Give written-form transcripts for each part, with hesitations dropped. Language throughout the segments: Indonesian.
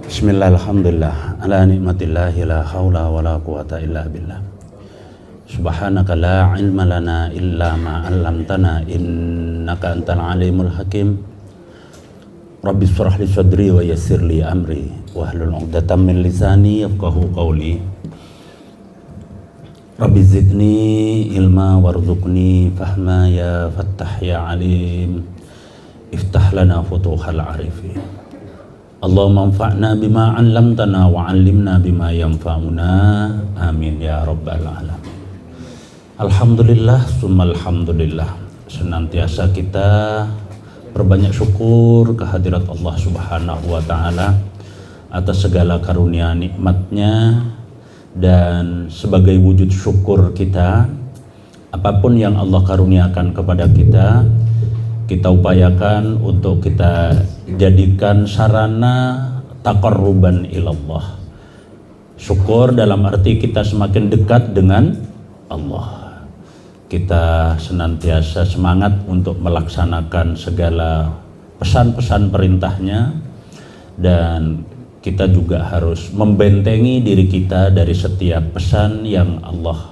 Bismillah, alhamdulillah, ala nikmatillahi la hawla wa la quwata illa billah. Subhanaka la ilma lana illa ma 'allamtana innaka antal alimul hakim. Rabbi shrah li sadri wa yassir li amri wahlul 'uqdatam min lisani yafqahu qawli. Rabbi zidni ilma warzuqni fahma ya fattah ya alim. Iftah lana futuhal arifin. Allahumma anfa'na bima 'allamtana wa 'allimna bima yanfa'una. Amin ya rabbal alamin. Alhamdulillah summa alhamdulillah. Senantiasa kita berbanyak syukur kehadirat Allah Subhanahu wa taala atas segala karunia nikmatnya, dan sebagai wujud syukur kita, apapun yang Allah karuniakan kepada kita, kita upayakan untuk kita jadikan sarana taqarruban ilallah. Syukur dalam arti kita semakin dekat dengan Allah. Kita senantiasa semangat untuk melaksanakan segala pesan-pesan perintahnya, dan kita juga harus membentengi diri kita dari setiap pesan yang Allah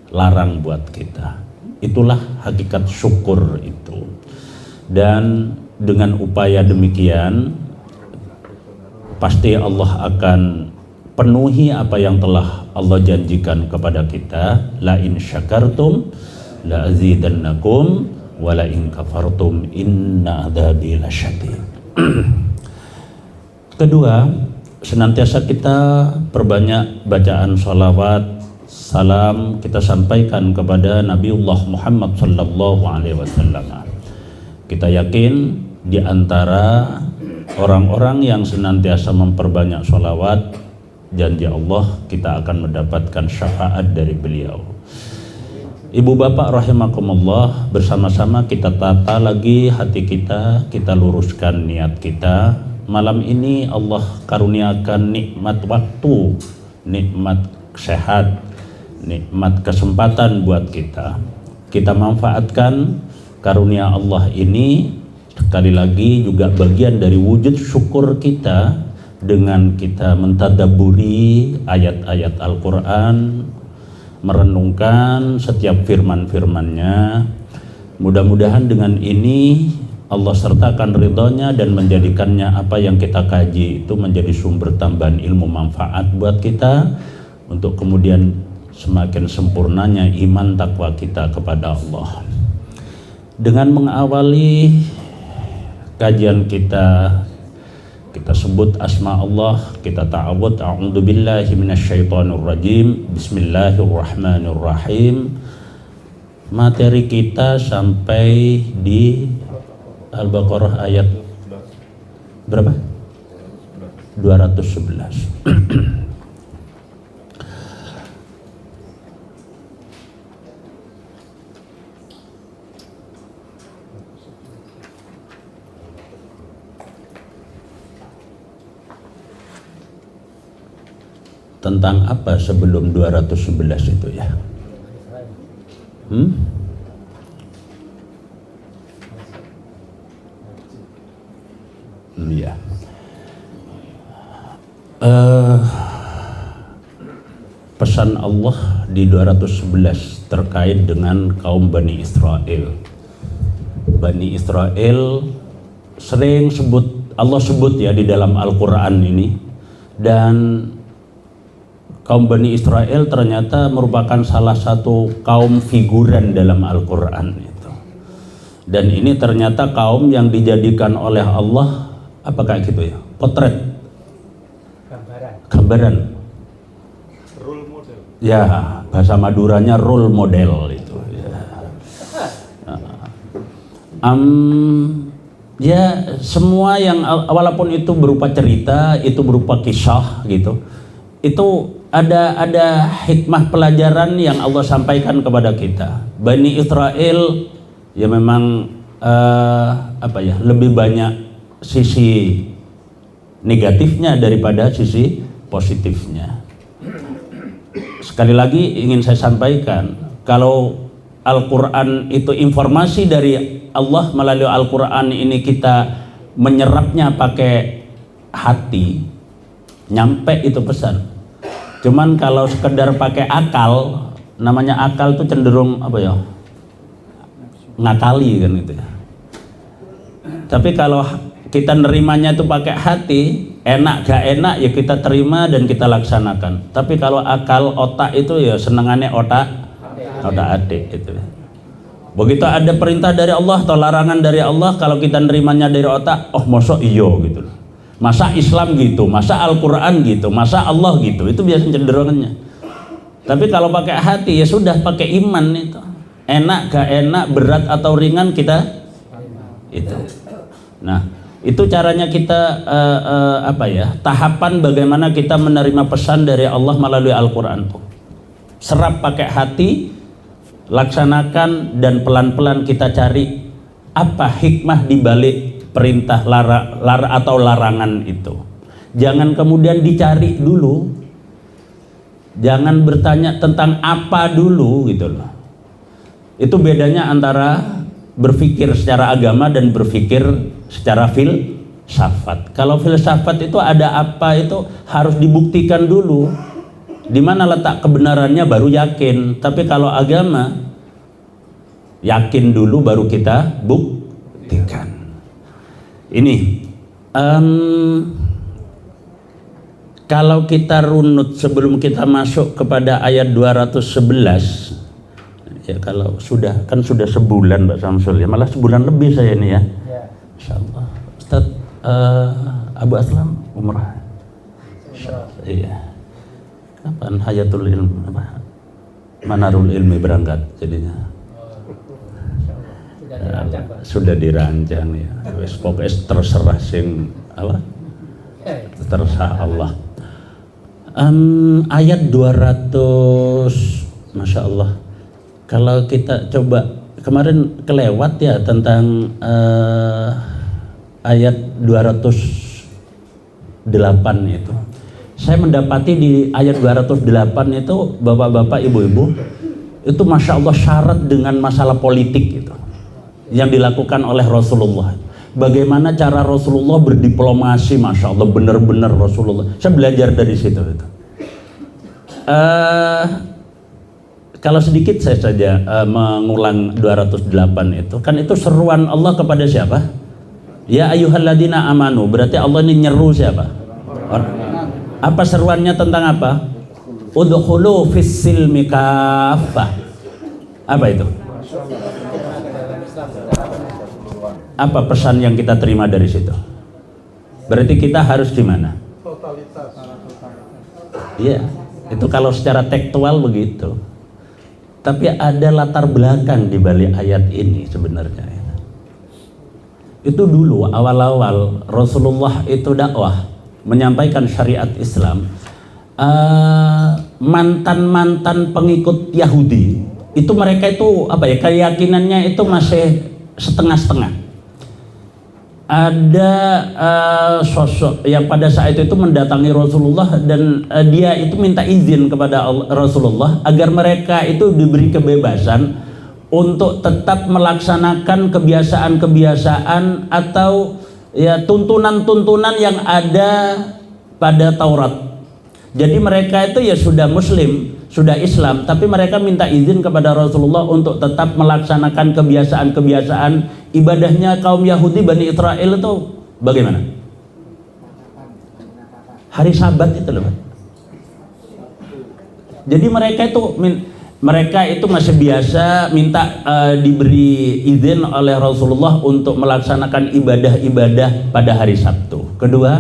larang buat kita. Itulah hakikat syukur itu. Dan dengan upaya demikian pasti Allah akan penuhi apa yang telah Allah janjikan kepada kita. La in syakartum la azidannakum wa la in kafartum inna adzabi lasyadid. Kedua, senantiasa kita perbanyak bacaan sholawat, salam kita sampaikan kepada Nabiullah Muhammad sallallahu alaihi wasallam. Kita yakin di antara orang-orang yang senantiasa memperbanyak sholawat, janji Allah kita akan mendapatkan syafaat dari beliau. Ibu bapak rahimakumullah, bersama-sama kita tata lagi hati kita, kita luruskan niat kita. Malam ini Allah karuniakan nikmat waktu, nikmat sehat, nikmat kesempatan buat kita. Kita manfaatkan karunia Allah ini, sekali lagi juga bagian dari wujud syukur kita dengan kita mentadabburi ayat-ayat Al-Quran, merenungkan setiap firman-firmannya. Mudah-mudahan dengan ini Allah sertakan ridhonya dan menjadikannya apa yang kita kaji itu menjadi sumber tambahan ilmu manfaat buat kita, untuk kemudian semakin sempurnanya iman takwa kita kepada Allah. Dengan mengawali kajian kita sebut asma Allah, kita ta'awud, a'udzubillahi minasyaitonirrajim, bismillahirrahmanirrahim. Materi kita sampai di Al-Baqarah ayat berapa? 211. Tentang apa sebelum 211 itu ya? Iya. Pesan Allah di 211 terkait dengan kaum Bani Israel. Bani Israel sering Allah sebut ya di dalam Al-Quran ini, dan kaum Bani Israel ternyata merupakan salah satu kaum figuran dalam Al-Quran itu. Dan ini ternyata kaum yang dijadikan oleh Allah, apakah gitu ya? Potret. Gambaran. Role model. Ya, bahasa Maduranya role model itu. Ya, semua yang walaupun itu berupa cerita, itu berupa kisah gitu, itu ada hikmah pelajaran yang Allah sampaikan kepada kita. Bani Israel ya memang lebih banyak sisi negatifnya daripada sisi positifnya. Sekali lagi ingin saya sampaikan, kalau Al-Quran itu informasi dari Allah, melalui Al-Quran ini kita menyerapnya pakai hati, nyampe itu pesan. Cuman kalau sekedar pakai akal, namanya akal tuh cenderung apa ya, ngakali kan gitu ya. Tapi kalau kita nerimanya itu pakai hati, enak gak enak ya kita terima dan kita laksanakan. Tapi kalau akal, otak itu ya senengannya otak adik itu. Begitu ada perintah dari Allah atau larangan dari Allah, kalau kita nerimanya dari otak, oh masa iyo gitu. Masa Islam gitu, masa Al-Quran gitu, masa Allah gitu, itu biasanya cenderungannya. Tapi kalau pakai hati ya sudah, pakai iman itu. Enak gak enak, berat atau ringan kita itu. Nah, itu caranya kita tahapan bagaimana kita menerima pesan dari Allah melalui Al-Quran. Serap pakai hati, laksanakan, dan pelan-pelan kita cari apa hikmah di balik perintah atau larangan itu. Jangan kemudian dicari dulu, jangan bertanya tentang apa dulu gitu loh. Itu bedanya antara berpikir secara agama dan berpikir secara filsafat. Kalau filsafat itu ada apa itu harus dibuktikan dulu. Di mana letak kebenarannya baru yakin. Tapi kalau agama, yakin dulu baru kita buktikan. Ini kalau kita runut sebelum kita masuk kepada ayat 211, ya kalau sudah sebulan Mbak Samsul ya, malah sebulan lebih saya ini ya. Insyaallah. Ustaz Abu Aslam umrah. Insyaallah. Iya. Kapan Hayatul Ilmi Manarul Ilmi berangkat jadinya? Sudah dirancang ya. Wis pokoknya terserah sing apa? Terserah Allah. Ayat 200, Masya Allah. Kalau kita coba kemarin kelewat ya tentang ayat 208 itu. Saya mendapati di ayat 208 itu bapak-bapak, ibu-ibu itu Masya Allah syarat dengan masalah politik itu yang dilakukan oleh Rasulullah. Bagaimana cara Rasulullah berdiplomasi, Masya Allah, benar-benar Rasulullah. Saya belajar dari situ itu. Kalau sedikit saya saja mengulang 208 itu, kan itu seruan Allah kepada siapa? Ya ayyuhalladzina amanu, berarti Allah ini nyeru siapa? Apa seruannya tentang apa? Udkhulu fis silmi kaffah. Apa itu? Apa pesan yang kita terima dari situ? Berarti kita harus di mana? Totalitas. Iya, itu kalau secara tekstual begitu. Tapi ada latar belakang di balik ayat ini sebenarnya. Itu dulu awal-awal Rasulullah itu dakwah menyampaikan syariat Islam, mantan-mantan pengikut Yahudi itu mereka itu apa ya, keyakinannya itu masih setengah-setengah. Ada sosok yang pada saat itu mendatangi Rasulullah dan dia itu minta izin kepada Rasulullah agar mereka itu diberi kebebasan untuk tetap melaksanakan kebiasaan-kebiasaan atau ya tuntunan-tuntunan yang ada pada Taurat. Jadi mereka itu ya sudah Muslim, sudah Islam, tapi mereka minta izin kepada Rasulullah untuk tetap melaksanakan kebiasaan-kebiasaan ibadahnya kaum Yahudi Bani Israel itu bagaimana? Hari Sabat itu loh. Jadi mereka itu masih biasa minta diberi izin oleh Rasulullah untuk melaksanakan ibadah-ibadah pada hari Sabtu. Kedua,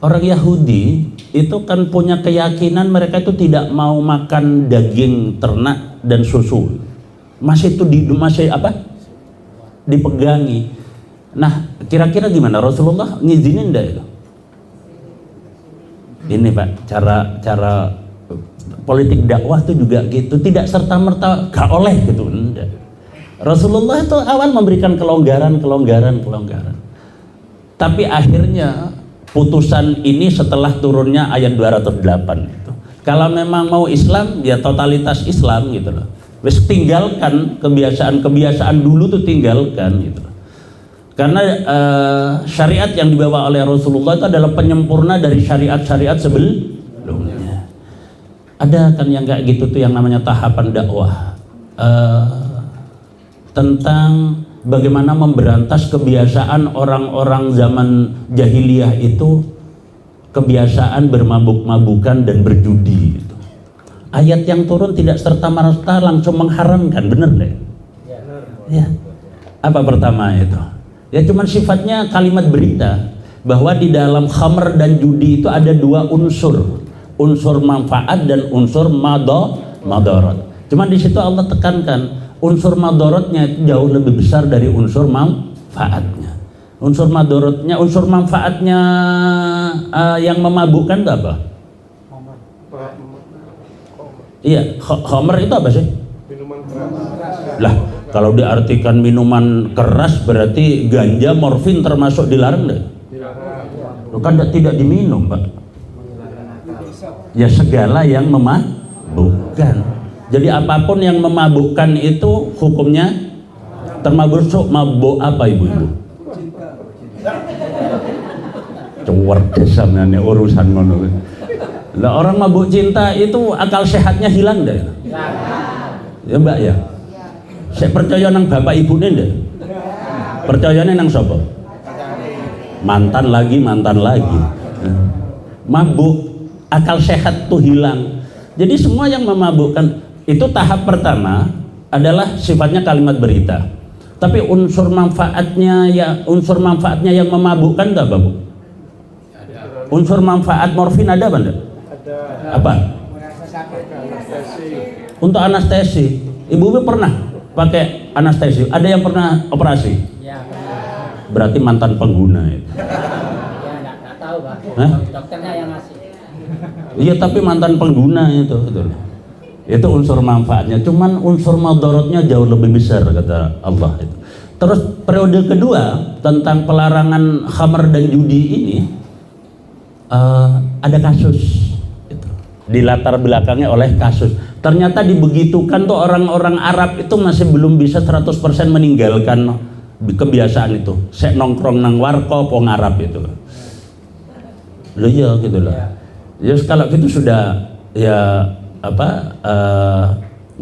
orang Yahudi itu kan punya keyakinan mereka itu tidak mau makan daging ternak dan susu. Masih dipegangi. Nah, kira-kira gimana Rasulullah ngizinin enggak itu? Ini Pak, cara politik dakwah itu juga gitu, tidak serta-merta gak oleh gitu, enggak. Rasulullah itu awal memberikan kelonggaran. Tapi akhirnya putusan ini setelah turunnya ayat 208 itu. Kalau memang mau Islam, ya totalitas Islam gitu loh. Wis tinggalkan kebiasaan-kebiasaan dulu tuh tinggalkan gitu. Karena syariat yang dibawa oleh Rasulullah itu adalah penyempurna dari syariat-syariat sebelumnya. Ada kan yang kayak gitu tuh yang namanya tahapan dakwah, tentang bagaimana memberantas kebiasaan orang-orang zaman jahiliyah itu, kebiasaan bermabuk-mabukan dan berjudi gitu. Ayat yang turun tidak serta-merta langsung mengharamkan, bener deh? Ya. Apa pertama itu? Ya cuman sifatnya kalimat berita bahwa di dalam khamr dan judi itu ada dua unsur, unsur manfaat dan unsur madarat. Cuman di situ Allah tekankan unsur madaratnya itu jauh lebih besar dari unsur manfaatnya. Unsur madaratnya, unsur manfaatnya yang memabukkan itu apa? Iya, khamr itu apa sih? Minuman keras. Lah, kalau diartikan minuman keras berarti ganja, morfin termasuk dilarang deh. Loh, kan tidak diminum, Pak. Ya segala yang memabukkan. Jadi apapun yang memabukkan itu hukumnya termasuk mabuk apa ibu-ibu? Cerdas sampeyan urusan ngono. Lah orang mabuk cinta itu akal sehatnya hilang deh. Ya Mbak ya. Saya percaya nang bapak ibu nih deh. Percayanya nang sapa? Mantan lagi. Mabuk, akal sehat tuh hilang. Jadi semua yang memabukkan itu tahap pertama adalah sifatnya kalimat berita. Tapi unsur manfaatnya yang memabukkan enggak, Bu? Unsur manfaat morfin ada apa enggak? Apa? Untuk anestesi. Ibu pernah pakai anestesi? Ada yang pernah operasi? Ya. Berarti mantan pengguna itu. Ya enggak tahu, Pak. Hah? Dokternya yang ngasih. Iya, tapi mantan pengguna itu. Itu unsur manfaatnya. Cuman unsur madaratnya jauh lebih besar kata Allah itu. Terus periode kedua tentang pelarangan khamr dan judi ini ada kasus. Dilatar belakangnya oleh kasus. Ternyata dibegitukan tuh orang-orang Arab itu masih belum bisa 100% meninggalkan kebiasaan itu. Sek nongkrong nang warkop wong Arab itu. Loh ya gitu loh. Ya kalau gitu sudah ya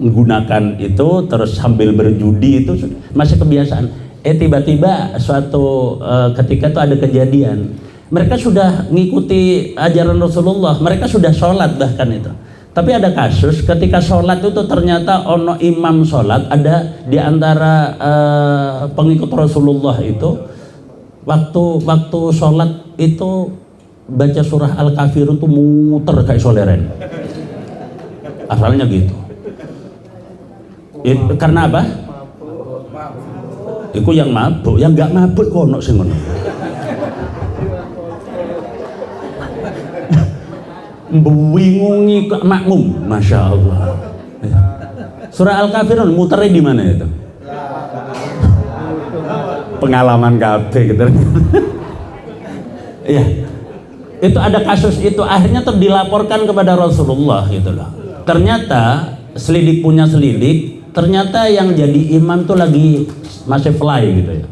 menggunakan itu terus sambil berjudi itu masih kebiasaan. Tiba-tiba suatu ketika itu ada kejadian. Mereka sudah mengikuti ajaran Rasulullah, mereka sudah sholat bahkan itu. Tapi ada kasus ketika sholat itu ternyata ono imam sholat, ada di antara pengikut Rasulullah itu waktu sholat itu baca surah Al-Kafirun itu muter kayak soleren. Asalnya gitu. Karena apa? Itu yang mabuk, yang nggak mabuk kok ono sing ngono. Bingungi makmum, masya Allah. Surah Al-Kafirun muternya di mana itu? Pengalaman kabeh gitu. Iya. Itu ada kasus itu akhirnya dilaporkan kepada Rasulullah gitu loh. Ternyata selidik punya selidik, ternyata yang jadi imam tuh lagi masih fly gitu ya.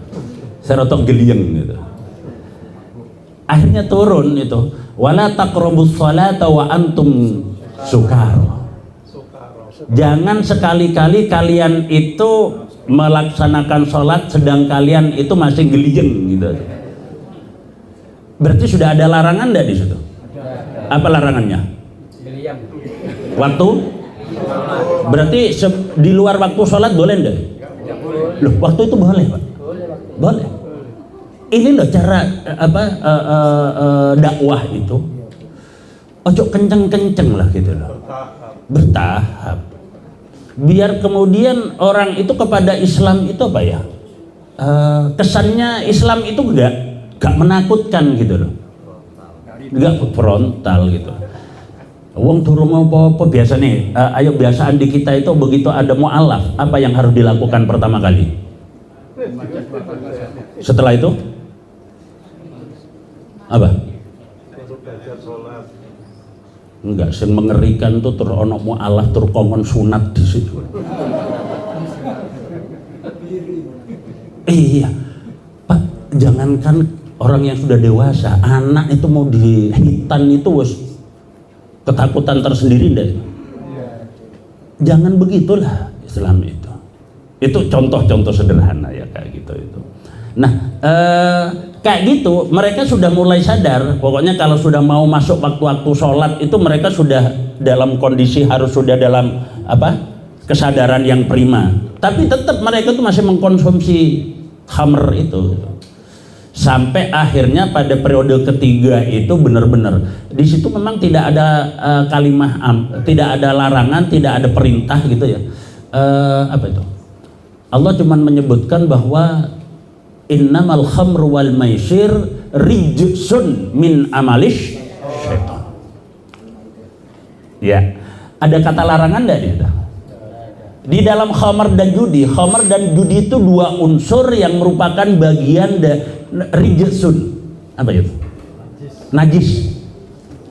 Serotok gelieng gitu. Akhirnya turun itu, wala taqrabus sholata wa antum sukara. Jangan sekali-kali kalian itu melaksanakan sholat sedang kalian itu masih gelieng gitu. Berarti sudah ada larangan enggak di situ? Apa larangannya? Waktu? Berarti di luar waktu sholat boleh enggak? Loh, waktu itu boleh, Pak? Boleh. Ini loh cara dakwah itu. Ojo kenceng-kenceng lah gitu loh. Bertahap. Biar kemudian orang itu kepada Islam itu apa ya? Kesannya Islam itu gak menakutkan gitu loh. Gak frontal gitu. Wong durung apa-apa biasa nih. Ayo biasaan di kita itu begitu ada mu'alaf, apa yang harus dilakukan pertama kali? Setelah itu apa? Enggak, sing mengerikan tuh tur ono mu'alaf tur kongkon sunat di situ. Iya, Pak. jangankan orang yang sudah dewasa, anak itu mau dihitan itu wes ketakutan tersendiri deh. Jangan begitulah Islam itu. Itu contoh-contoh sederhana ya kayak gitu itu. Nah, kayak gitu mereka sudah mulai sadar. Pokoknya kalau sudah mau masuk waktu-waktu sholat itu mereka sudah dalam kondisi harus sudah dalam kesadaran yang prima. Tapi tetap mereka tuh masih mengkonsumsi khamr itu. Sampai akhirnya pada periode ketiga itu benar-benar di situ memang tidak ada kalimah tidak ada larangan, tidak ada perintah gitu ya. Apa itu? Allah cuman menyebutkan bahwa innamal khamru wal maisir rijsun min amalish syaitan. Ya, ada kata larangan enggak di situ? Di dalam khamar dan judi itu dua unsur yang merupakan bagian rijsun. Apa itu? Najis.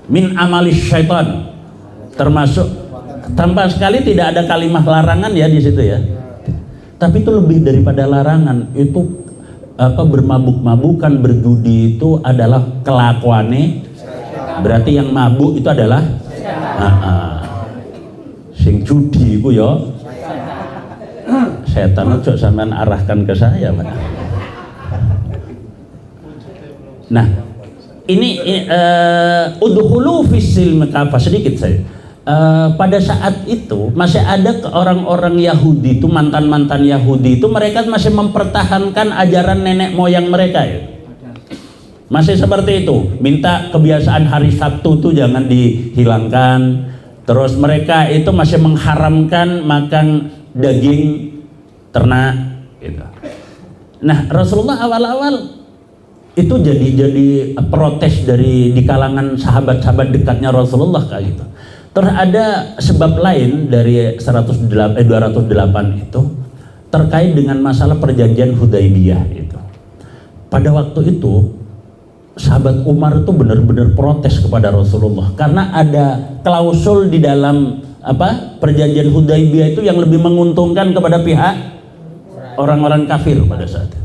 Min amalis syaitan. Termasuk tanpa sekali tidak ada kalimat larangan ya di situ ya. Tapi itu lebih daripada larangan. Itu bermabuk-mabukan, berjudi itu adalah kelakuane. Berarti yang mabuk itu adalah sing judi iku ya setan. Ojo sampean arahkan ke saya, Pak. Nah, ini udhulu fisil mekapa sedikit saya. Pada saat itu masih ada orang-orang Yahudi itu, mantan-mantan Yahudi itu, mereka masih mempertahankan ajaran nenek moyang mereka ya. Masih seperti itu, minta kebiasaan hari Sabtu itu jangan dihilangkan. Terus mereka itu masih mengharamkan makan daging ternak gitu. Nah, Rasulullah awal-awal itu jadi protes di kalangan sahabat-sahabat dekatnya Rasulullah kayak gitu. Terus ada sebab lain dari 208 itu terkait dengan masalah perjanjian Hudaibiyah itu. Pada waktu itu sahabat Umar itu benar-benar protes kepada Rasulullah karena ada klausul di dalam perjanjian Hudaibiyah itu yang lebih menguntungkan kepada pihak orang-orang kafir pada saat itu.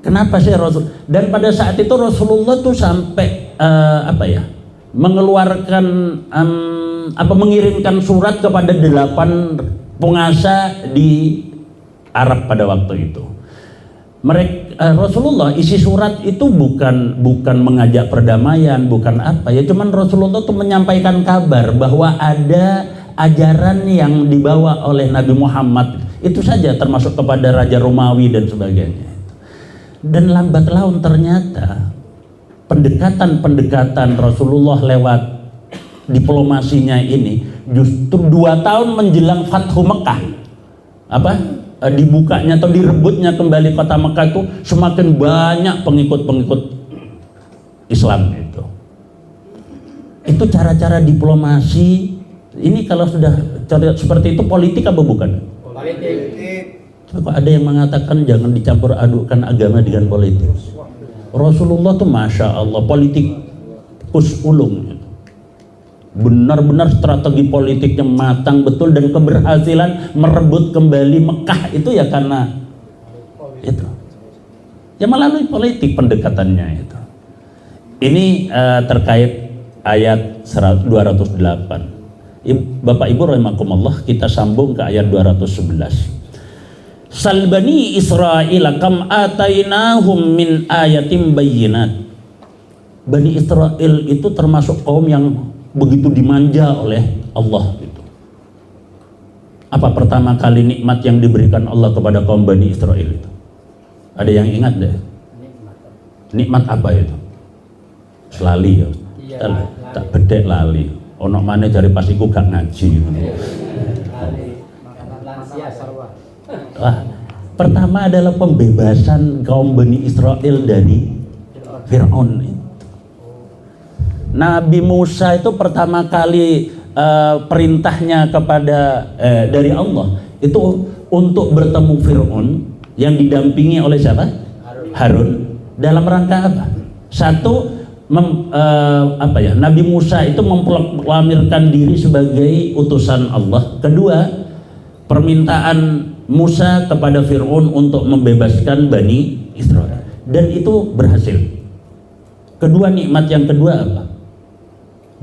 Kenapa sih Rasul? Dan pada saat itu Rasulullah tuh sampai mengeluarkan mengirimkan surat kepada 8 penguasa di Arab pada waktu itu. Rasulullah isi surat itu bukan mengajak perdamaian, bukan cuman Rasulullah tuh menyampaikan kabar bahwa ada ajaran yang dibawa oleh Nabi Muhammad itu saja, termasuk kepada Raja Romawi dan sebagainya. Dan lambat laun ternyata pendekatan Rasulullah lewat diplomasinya ini justru 2 tahun menjelang Fathu Mekah dibukanya atau direbutnya kembali kota Mekah itu semakin banyak pengikut Islam itu. Itu cara-cara diplomasi ini. Kalau sudah seperti itu politik apa bukan? Politik. Kok ada yang mengatakan jangan dicampur adukkan agama dengan politik. Rasulullah tuh Masya Allah politikus ulung, benar-benar strategi politiknya matang betul, dan keberhasilan merebut kembali Mekah itu ya karena itu ya melalui politik pendekatannya itu. Ini terkait ayat 208. Bapak Ibu rahimakumullah, kita sambung ke ayat 211. Salbani Israil kam atainahum min ayatim bayyinat. Bani Israel itu termasuk kaum yang begitu dimanja oleh Allah gitu. Apa pertama kali nikmat yang diberikan Allah kepada kaum Bani Israel itu? Ada yang ingat deh? Nikmat apa itu? Selali ya. Tak bedek lali. Ono maneh jare pas iku gak ngaji. Pertama adalah pembebasan kaum Bani Israel dari Fir'aun. Nabi Musa itu pertama kali perintahnya kepada dari Allah itu untuk bertemu Fir'aun yang didampingi oleh siapa? Harun. Dalam rangka apa? Satu, Nabi Musa itu memproklamirkan diri sebagai utusan Allah. Kedua, permintaan Musa kepada Fir'aun untuk membebaskan Bani Israel. dan itu berhasil. Kedua, nikmat yang kedua apa?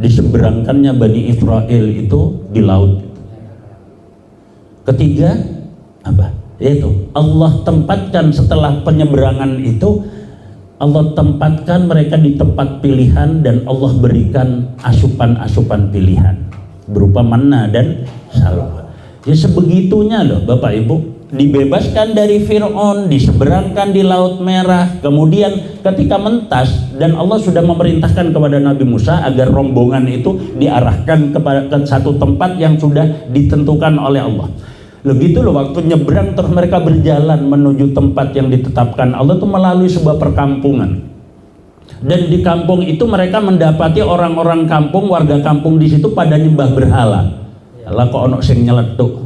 Diseberangkannya Bani Israel itu di laut. Ketiga apa? Yaitu Allah tempatkan setelah penyeberangan itu, Allah tempatkan mereka di tempat pilihan dan Allah berikan asupan-asupan pilihan berupa manna dan salwa. Ya sebegitunya loh Bapak Ibu, dibebaskan dari Fir'aun, diseberangkan di Laut Merah, kemudian ketika mentas dan Allah sudah memerintahkan kepada Nabi Musa agar rombongan itu diarahkan ke satu tempat yang sudah ditentukan oleh Allah. Begitu loh, waktu nyebrang terus mereka berjalan menuju tempat yang ditetapkan Allah itu melalui sebuah perkampungan. Dan di kampung itu mereka mendapati orang-orang kampung, warga kampung di situ pada nyembah berhala. Lah kok ono sing nyeletuk.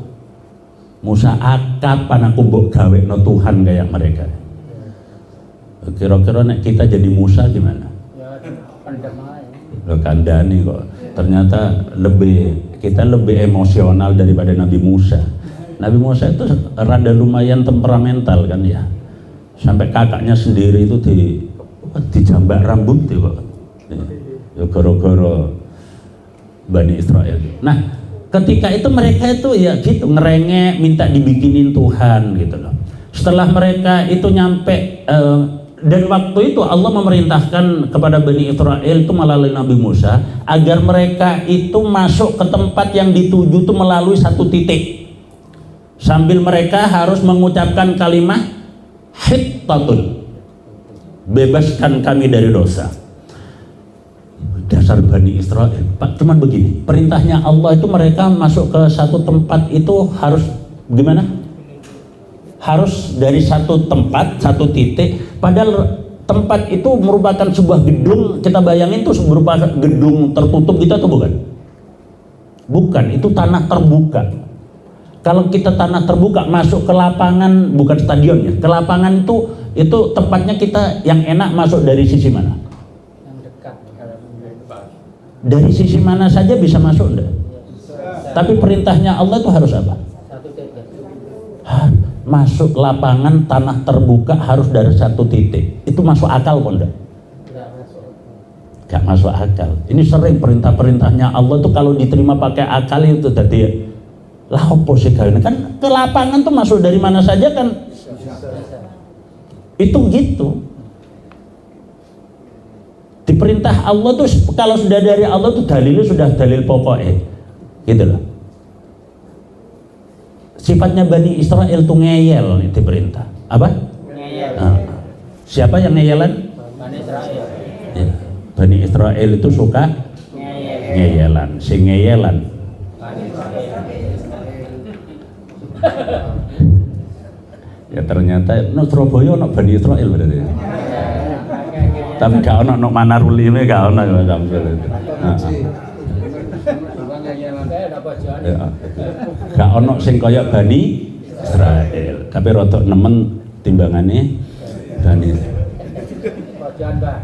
Musa, kapan aku mbok gawekno Tuhan kayak mereka. Kira-kira nek kita jadi Musa gimana? Ya, pendem aja. Loh kandani kok. Ternyata kita lebih emosional daripada Nabi Musa. Nabi Musa itu rada lumayan temperamental kan ya. Sampai kakaknya sendiri itu dijambak rambut ya kok. Ya gara-gara Bani Israel. Nah, ketika itu mereka itu ya gitu ngerengek minta dibikinin Tuhan gitu loh. Setelah mereka itu nyampe dan waktu itu Allah memerintahkan kepada Bani Israel itu melalui Nabi Musa agar mereka itu masuk ke tempat yang dituju itu melalui satu titik. Sambil mereka harus mengucapkan kalimat hittatun, bebaskan kami dari dosa. Dasar Bani Israel, Pak, cuman begini, perintahnya Allah itu mereka masuk ke satu tempat itu harus gimana? Harus dari satu tempat, satu titik, padahal tempat itu merupakan sebuah gedung, kita bayangin itu berupa gedung tertutup gitu atau bukan? Bukan, itu tanah terbuka. Kalau kita tanah terbuka masuk ke lapangan, bukan stadion ya, ke lapangan itu tempatnya kita yang enak masuk dari sisi mana? Yang dekat. Dari sisi mana saja bisa masuk enggak? Tapi perintahnya Allah itu harus apa? Satu titik. Masuk lapangan tanah terbuka harus dari satu titik. Itu masuk akal kok enggak? Tidak masuk. Gak masuk akal. Ini sering perintah-perintahnya Allah tuh kalau diterima pakai akal itu tadi ya. Lah opo sih kalian kan ke lapangan tuh masuk dari mana saja kan? Itu gitu. Diperintah Allah tuh kalau sudah dari Allah tuh dalilnya sudah dalil pokoknya. Gitu loh. Sifatnya Bani Israel tuh ngeyel nih diperintah. Apa? Ngeyel. Siapa yang ngeyelan? Bani Israel. Ya. Bani Israel itu suka ngeyelan, si ngeyelan. Bani Israel. Ya ternyata no Surabaya no Bani Israel berarti. Tapi gak ono no Manarul ini gak ono ya kampung itu. Gak ono sing kaya Bani Israel, tapi rotok nemen timbangane Bani. Jangan, Mbak.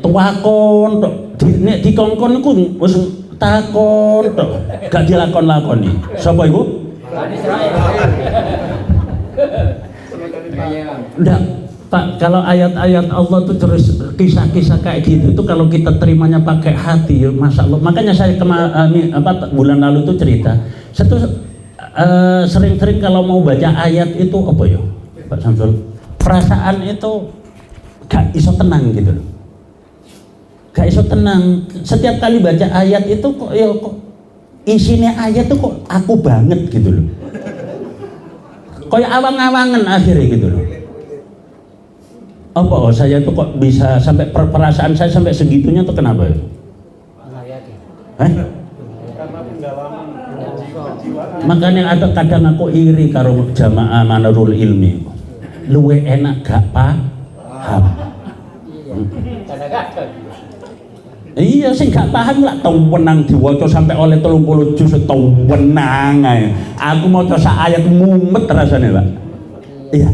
Tuakon tok, nek dikongkon iku wis takon tok, gak dilakon-lakoni. Sapa iku? Bani Israel. Enggak, Pak, kalau ayat-ayat Allah tuh terus kisah-kisah kayak gitu itu kalau kita terimanya pakai hati ya Masya Allah. Makanya saya bulan lalu tuh cerita, saya tuh sering-sering kalau mau baca ayat itu apa ya Pak Samsul, perasaan itu gak iso tenang gitu loh. Gak iso tenang. Setiap kali baca ayat itu kok isinya ayat tuh kok aku banget gitu loh. Kayak awang-awangan akhirnya gitu loh. Apa saya tuh kok bisa sampai perasaan saya sampai segitunya tuh kenapa ya? Karena pendalaman jiwa-jiwaan. Makanya ada kadang aku iri karo jamaah Manarul Ilmi. Luwe enak gak paham. Iya sing gak paham lah tau wenang diwaca sampai oleh 30 juz tau wenang ae. Aku maca sak ayat mumet rasane, Pak. Iya.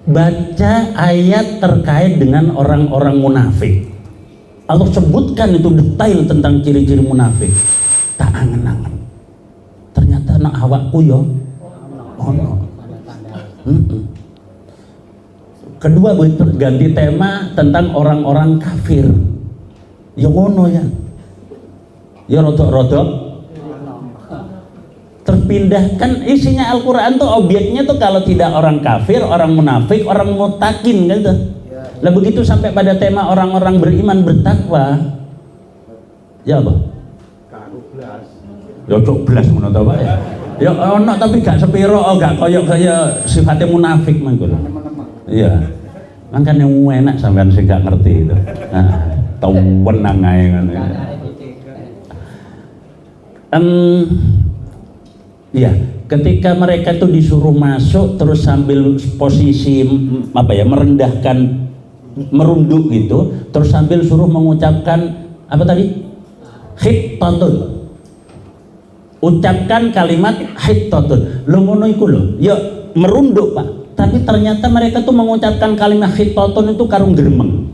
Baca ayat terkait dengan orang-orang munafik. Allah sebutkan itu detail tentang ciri-ciri munafik. Tak angen-angen. Ternyata nak awakku yo ono. Kedua ganti tema tentang orang-orang kafir. Ya ngono ya. Ya rodok-rodok terpindahkan isinya Al-Quran tuh obyeknya tuh kalau tidak orang kafir, orang munafik, orang mutakin gitu. Lah begitu sampai pada tema orang-orang beriman bertakwa. Ya apa? Ya cok belas menurut apa ya? Ya ono tapi gak sepiro, gak koyok kaya sifatnya munafik mangkul. Iya. Makanya enak sampean sing gak ngerti itu. Nah, tau wenang ae ngono. Iya, ketika mereka tuh disuruh masuk terus sambil posisi merendahkan, merunduk gitu, terus sambil suruh mengucapkan apa tadi? Hittatun. Ucapkan kalimat hittatun. Lho ngono iku lho. Ya merunduk, Pak. Tapi ternyata mereka tuh mengucapkan kalimat hittatun itu karung gremeng.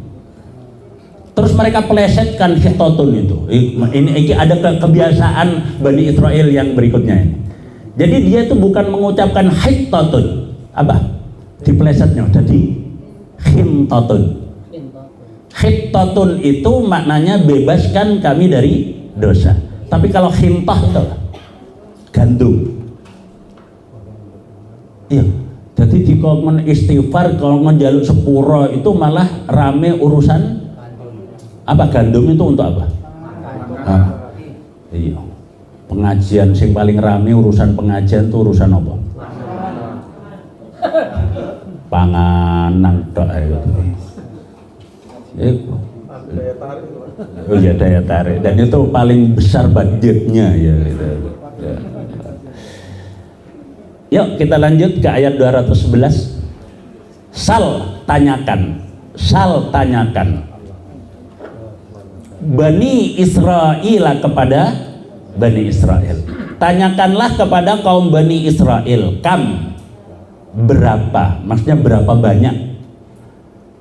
Terus mereka plesetkan hittatun itu. Ini ada kebiasaan Bani Israel yang berikutnya ini. Jadi dia itu bukan mengucapkan hittatun, apa? Diplesetnya jadi khimtatun. Hittatun itu maknanya bebaskan kami dari dosa. Tapi kalau khimtah itu gandum. Iya. Jadi di komen istighfar kalau ngejaluk sepuro itu malah rame urusan apa? Gandum itu untuk apa? Iya. Pengajian sing paling rame urusan pengajian itu urusan apa? Panganan tok itu. Oh ya daya tarik dan itu paling besar budgetnya ya gitu. Ya. Yuk kita lanjut ke ayat 211. Sal tanyakan Bani Israel kepada Bani Israel. Tanyakanlah kepada kaum Bani Israel, kam berapa? Maksudnya berapa banyak?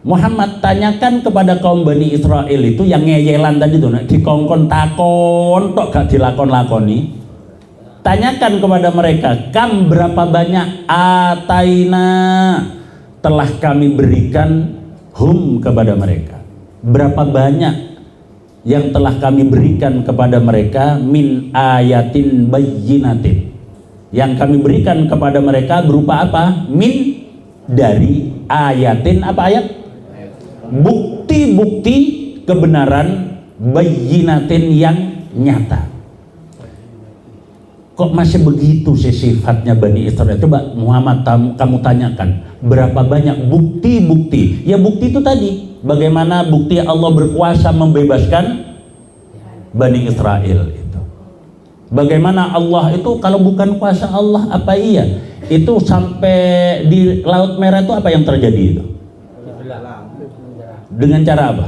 Muhammad tanyakan kepada kaum Bani Israel itu yang ngeyelan tadi tuh, dikongkon takon tok gak dilakon-lakoni. Tanyakan kepada mereka, kam berapa banyak ataina telah kami berikan hum kepada mereka. Berapa banyak yang telah kami berikan kepada mereka min ayatin bayyinatin. Yang kami berikan kepada mereka berupa apa? Min dari ayatin, apa ayat? Bukti-bukti kebenaran bayyinatin yang nyata. Kok masih begitu sih sifatnya Bani Israel? Coba Muhammad kamu tanyakan berapa banyak bukti-bukti. Ya bukti itu tadi, bagaimana bukti Allah berkuasa membebaskan Bani Israel itu. Bagaimana Allah itu kalau bukan kuasa Allah apa iya? Itu sampai di Laut Merah itu apa yang terjadi itu? Dengan cara apa?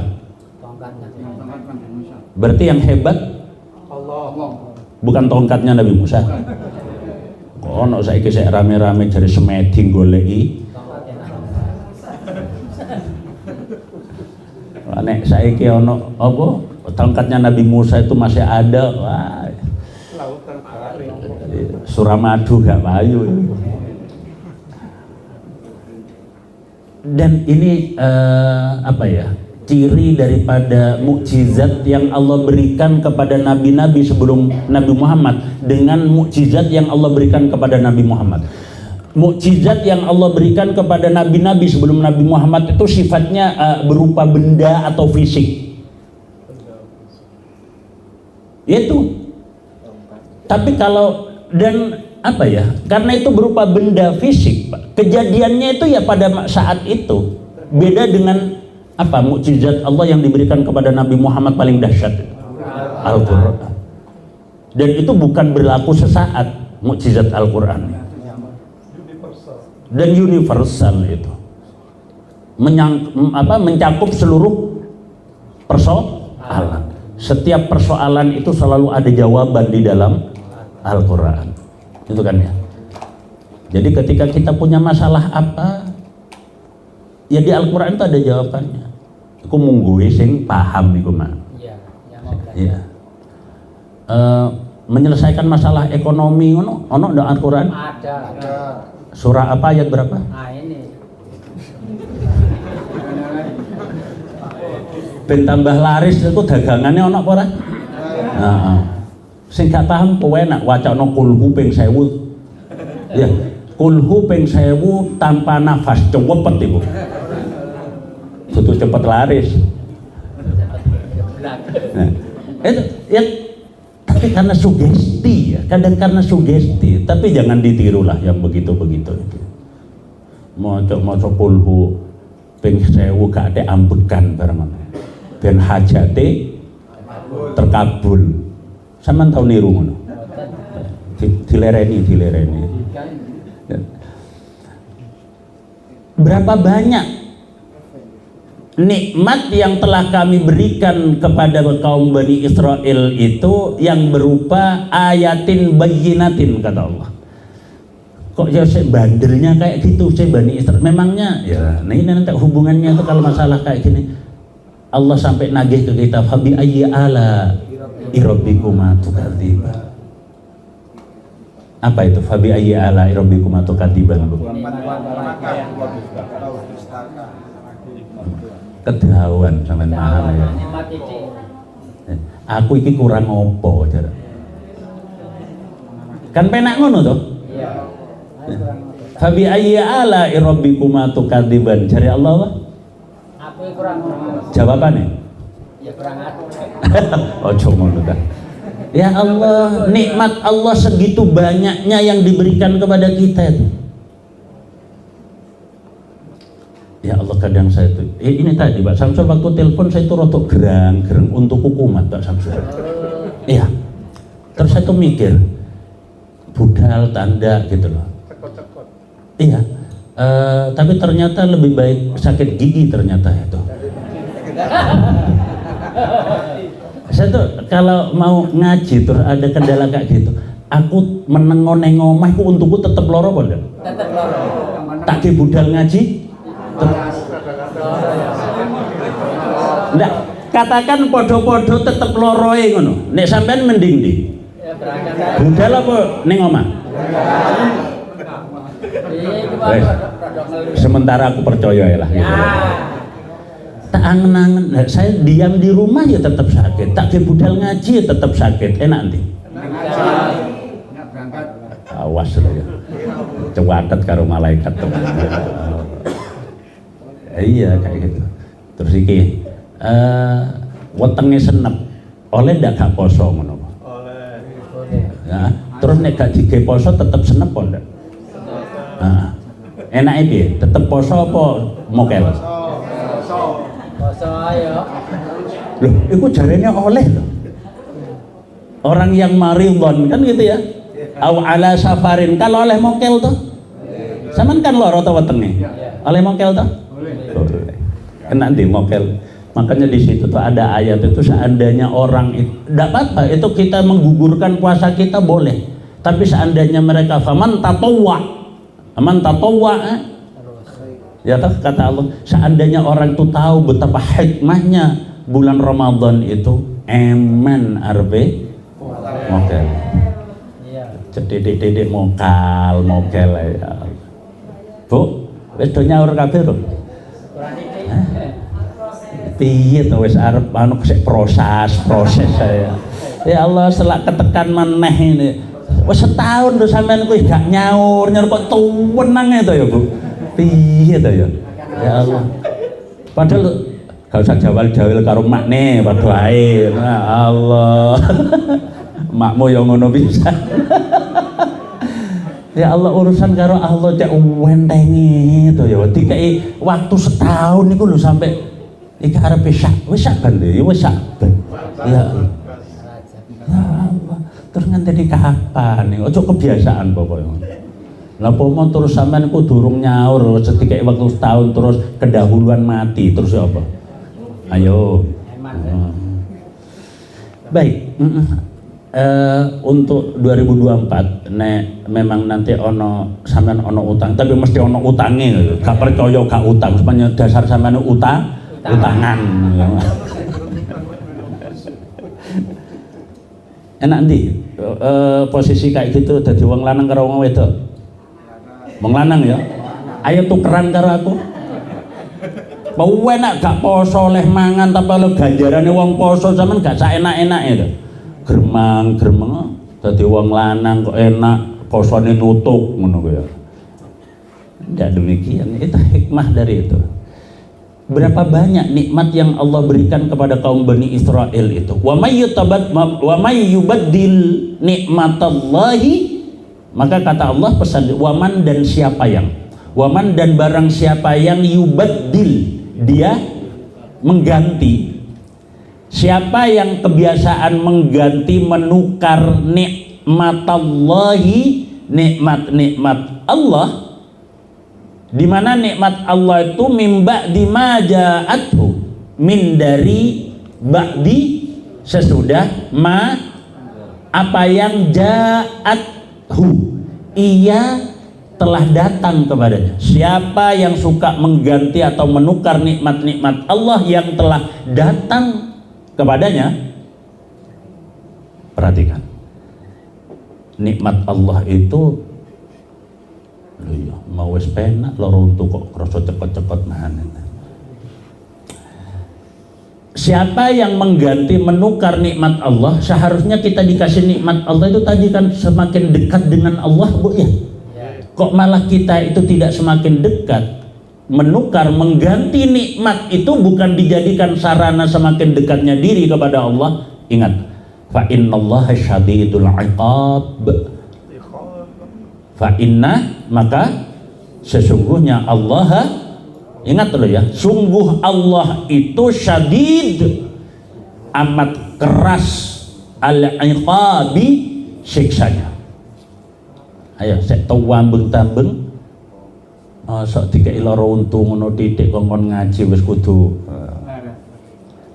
Berarti yang hebat Allah. Bukan tongkatnya Nabi Musa. Kono saiki sik rame-rame jare semeding goleki. Nek saiki ono apa? Tongkatnya Nabi Musa itu masih ada. Wah. Lautan garing. Suramadu gak payu. Dan ini apa ya? Ciri daripada mukjizat yang Allah berikan kepada nabi-nabi sebelum Nabi Muhammad dengan mukjizat yang Allah berikan kepada Nabi Muhammad. Mukjizat yang Allah berikan kepada nabi-nabi sebelum Nabi Muhammad itu sifatnya berupa benda atau fisik. Itu. Tapi kalau dan apa ya? Karena itu berupa benda fisik, Pak. Kejadiannya itu ya pada saat itu. Beda dengan apa mukjizat Allah yang diberikan kepada Nabi Muhammad paling dahsyat, Al-Quran. Dan itu bukan berlaku sesaat mukjizat Al-Quran. Dan universal itu mencakup seluruh persoalan. Setiap persoalan itu selalu ada jawaban di dalam Al-Quran. Itu kan ya. Jadi ketika kita punya masalah apa, ya di Al-Quran itu ada jawabannya. Aku mungguhi sing paham niku mah. Iya. Menyelesaikan masalah ekonomi ono di Al-Quran? Ada. Surah apa ayat berapa? Nah ini. ben tambah laris iku dagangane ana apa ora? Heeh. Sing gak paham kowe nak wacana kulhu ping 1000. Ya, kulhu ping 1000 tanpa nafas cepet iku. Dudu cepet laris. Nah, itu ya tapi karena sugesti ya, kadang karena sugesti, tapi jangan ditirulah yang begitu-begitu itu. Maca kulhu ping 1000 gak ada ambekan bareng ben hajate terkabul. Sampeyan tau niru ngono. Dilereni. Berapa banyak nikmat yang telah kami berikan kepada kaum Bani Israel itu yang berupa ayatin bayyinatin kata Allah. Kok ya saya bandelnya kayak gitu saya Bani Israel. Memangnya ya, nah ini nanti hubungannya itu kalau masalah kayak gini. Allah sampai nagih ke kita fabi ayyi ala rabbikuma tukadziban. Apa itu fabi ayyi ala rabbikuma tukadziban, Bu? Kedawan sampean mahal ya. Aku iki kurang opo jar. Kan penak ngono to? Iya. Fabi ayyi ala rabbikuma tukadziban. Jare Allah apa? Aku kurang ngono. Jawabane? Ya kurang atuh. Ojo ngono ta. Ya Allah, nikmat Allah segitu banyaknya yang diberikan kepada kita itu. Ya Allah kadang saya itu, ini tadi Pak Samsul waktu telepon saya itu rotok gerang untuk hukuman Pak Samsul. Iya. Terus saya tuh mikir, budal tanda gitu loh. Cekot-cekot. Iya. Tapi ternyata lebih baik sakit gigi ternyata itu. Saya tuh kalau mau ngaji terus ada kendala kayak gitu, aku menengone ngomah aku untukku tetep loro apa enggak? Tetep loro. Tak di budal ngaji. Enggak, katakan podo-podo tetep loroe ngono. Nek sampean mending ndi? Ya berangkat. Budal apa ning omah? Wes. Sementara aku percaya ya lah gitu. Tak angen-angen, nah, saya diam di rumah ya tetap sakit, tak ke budal ngaji ya tetap sakit, enak nanti. Awas loh ya, cewatet karo malaikat teman. Iya kayak gitu. Terus iki, wetenge senep, oleh ndak gak poso ngono? Oleh. Ya, terus nek gak dige poso tetep senep kok ndak? Nah, enake piye? Tetep poso apa mokel? Poso ayo. Loh, itu jarene oleh loh. Orang yang maridhon kan gitu ya. Au ala safarin kalau oleh mokel tuh. Saman kan loro to wetenge. Oleh mokel tuh? Boleh. Kena di mokel. Makanya di situ tuh ada ayat itu seandainya orang itu enggak apa-apa, itu kita menggugurkan puasa kita boleh. Tapi seandainya mereka faman tatawwa. Ya toh kata Allah, seandainya orang itu tahu betapa hikmahnya bulan Ramadan itu, emen arbe mokel. Iya. Cedek-cedek mokel ya. Bu, wis do nyaur kabeh lho. Kurang titik. Piye to wis arep anu sik proses saya. Ya Allah selak ketekan meneh ini. Wis setahun lho sampean kuwi gak nyaur kok tuwenang to ya, Bu. Piye to ya? Ya Allah. Padahal gak usah jawal-jawil karo makne padha ae. Ya Allah. Makmu yang ngono bisa. Ya Allah urusan karo Allah cek wentengi to ya. Dikai waktu setahun niku lho sampai iki arep wis saban lho, ya wis saban. Ya Allah. Ya Allah. Terus nganti kapan nih? Ojo kebiasaan pokoknya. Lah pomo terus sampean ku durung nyaur sedikit waktu setahun terus kedahuluan mati terus apa? Ayo. Baik. Untuk 2024 nek memang nanti ono sampean ono utang tapi mesti ono utange gak percaya gak utang sebenarnya dasar sampean utangan. Enak ndi posisi kayak gitu dadi wong lanang karo wong wedok? Wong lanang ya. Ayo tukeran karo aku. Mau enak gak poso oleh mangan tapi lo ganjarane wong poso sampean gak saenak-enake to. Gremang-gremeng dadi wong lanang kok enak posone nutuk ngono kuwi ya. Tidak demikian, itu hikmah dari itu. Berapa banyak nikmat yang Allah berikan kepada kaum Bani Israel itu. Wa may yubaddil nikmatallahi, maka kata Allah pesan waman dan siapa yang, waman dan barang siapa yang yubaddil, dia mengganti. Siapa yang kebiasaan mengganti, menukar nikmatallahi, nikmat-nikmat Allah, di mana nikmat Allah itu mimba di maja'athu, min dari ba'di sesudah ma apa yang ja'athu, ia telah datang kepadanya. Siapa yang suka mengganti atau menukar nikmat-nikmat Allah yang telah datang kepadanya, perhatikan, nikmat Allah itu mau wis penak loro untu kok krasa cepet-cepet manen. Siapa yang mengganti, menukar nikmat Allah, seharusnya kita dikasih nikmat Allah itu tadi kan semakin dekat dengan Allah, Bu ya. Kok malah kita itu tidak semakin dekat, menukar, mengganti nikmat itu bukan dijadikan sarana semakin dekatnya diri kepada Allah. Ingat, fa innallaha syadidul iqab. Fa inna, maka sesungguhnya Allah, ingat dulu ya, sungguh Allah itu syadid, amat keras, al-iqabi, siksanya. Ayo saya tahu wambeng-tambeng sok dikai lara untu ngono titik kongkon ngaji wis kudu.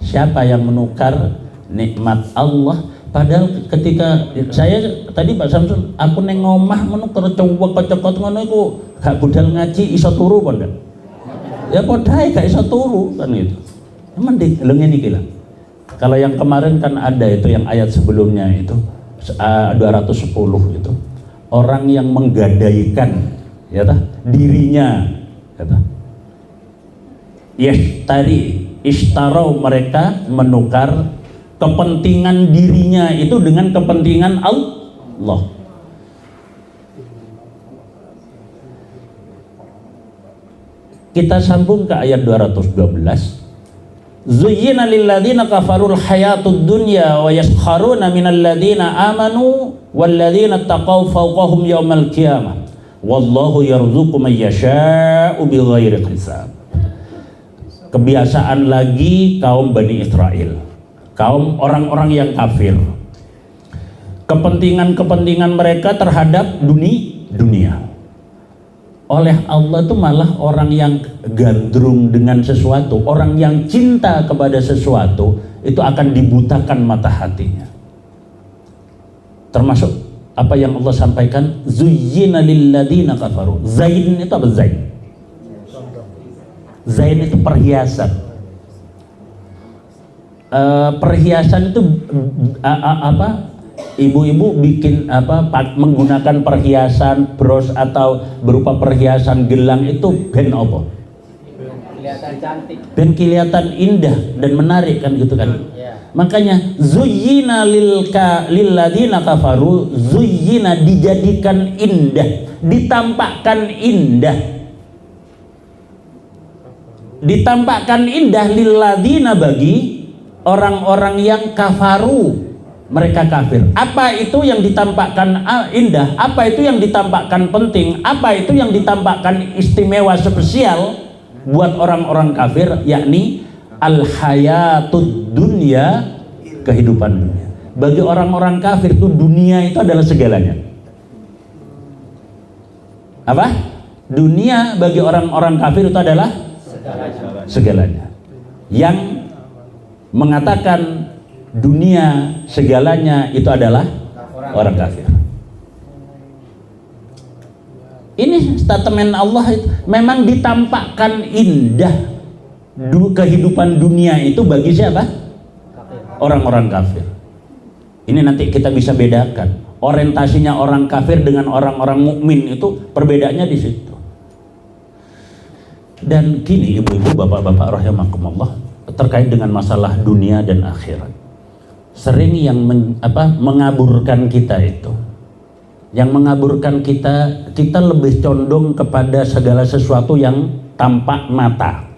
Siapa yang menukar nikmat Allah? Padahal ketika saya tadi Pak Samsun, aku neng ngomah menukar cowok-cowok ngono iku gak budal ngaji iso turu apa ndak? Ya podae gak iso turu kan gitu. Mending lho ngene iki lah. Kalau yang kemarin kan ada itu yang ayat sebelumnya itu 210 itu. Orang yang menggadaikan ya tah dirinya ya tah. Istarau, mereka menukar kepentingan dirinya itu dengan kepentingan Allah. Kita sambung ke ayat 212. Zuyyina lilladzina kafarul hayatud dunya wa yaskharuna minal ladzina amanu wal ladzina taqaw fawqahum yaumal qiyamah wallahu yarzuqu man yasha'u bighairi hisab. Kebiasaan lagi kaum Bani Israel, kaum orang-orang yang kafir, kepentingan-kepentingan mereka terhadap dunia. Oleh Allah itu malah orang yang gandrung dengan sesuatu, orang yang cinta kepada sesuatu itu akan dibutakan mata hatinya. Termasuk apa yang Allah sampaikan, zuyyina lilladzina kafaru. Zain itu apa zain? Zain itu perhiasan. Perhiasan itu apa? Ibu-ibu bikin apa, menggunakan perhiasan bros atau berupa perhiasan gelang itu ben apa? Kelihatan cantik. Ben kelihatan indah dan menarik kan gitu kan. Ya. Makanya zuyyina lilladzina kafaru, zuyyina dijadikan indah, ditampakkan indah. Ditampakkan indah lilladzina bagi orang-orang yang kafaru. Mereka kafir. Apa itu yang ditampakkan indah? Apa itu yang ditampakkan penting? Apa itu yang ditampakkan istimewa spesial buat orang-orang kafir? Yakni al-hayatud dunya, kehidupan dunia. Bagi orang-orang kafir itu dunia itu adalah segalanya. Apa? Dunia bagi orang-orang kafir itu adalah segalanya. Yang mengatakan dunia segalanya itu adalah orang kafir. Ini statement Allah, memang ditampakkan indah kehidupan dunia itu bagi siapa? Orang-orang kafir. Ini nanti kita bisa bedakan orientasinya orang kafir dengan orang-orang mukmin itu, perbedaannya di situ. Dan gini ibu-ibu, bapak-bapak rahimakumullah, terkait dengan masalah dunia dan akhirat. Sering yang mengaburkan kita itu. Yang mengaburkan kita lebih condong kepada segala sesuatu yang tampak mata.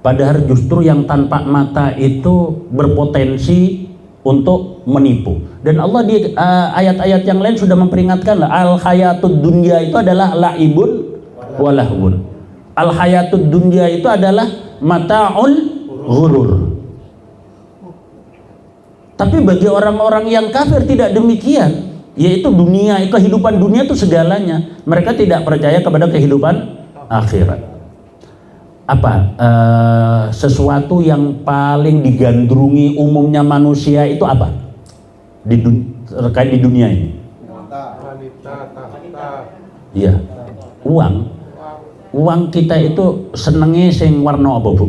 Padahal justru yang tanpa mata itu berpotensi untuk menipu. Dan Allah di ayat-ayat yang lain sudah memperingatkan, al hayatud dunya itu adalah laibun walahun. Al hayatud dunya itu adalah mata'ul ghurur. Tapi bagi orang-orang yang kafir tidak demikian. Yaitu dunia, kehidupan dunia itu segalanya. Mereka tidak percaya kepada kehidupan akhirat. Sesuatu yang paling digandrungi umumnya manusia itu apa? Terkait di dunia ini. Wanita, tahta. Iya. Uang kita itu senenge sing warna apa, Bu?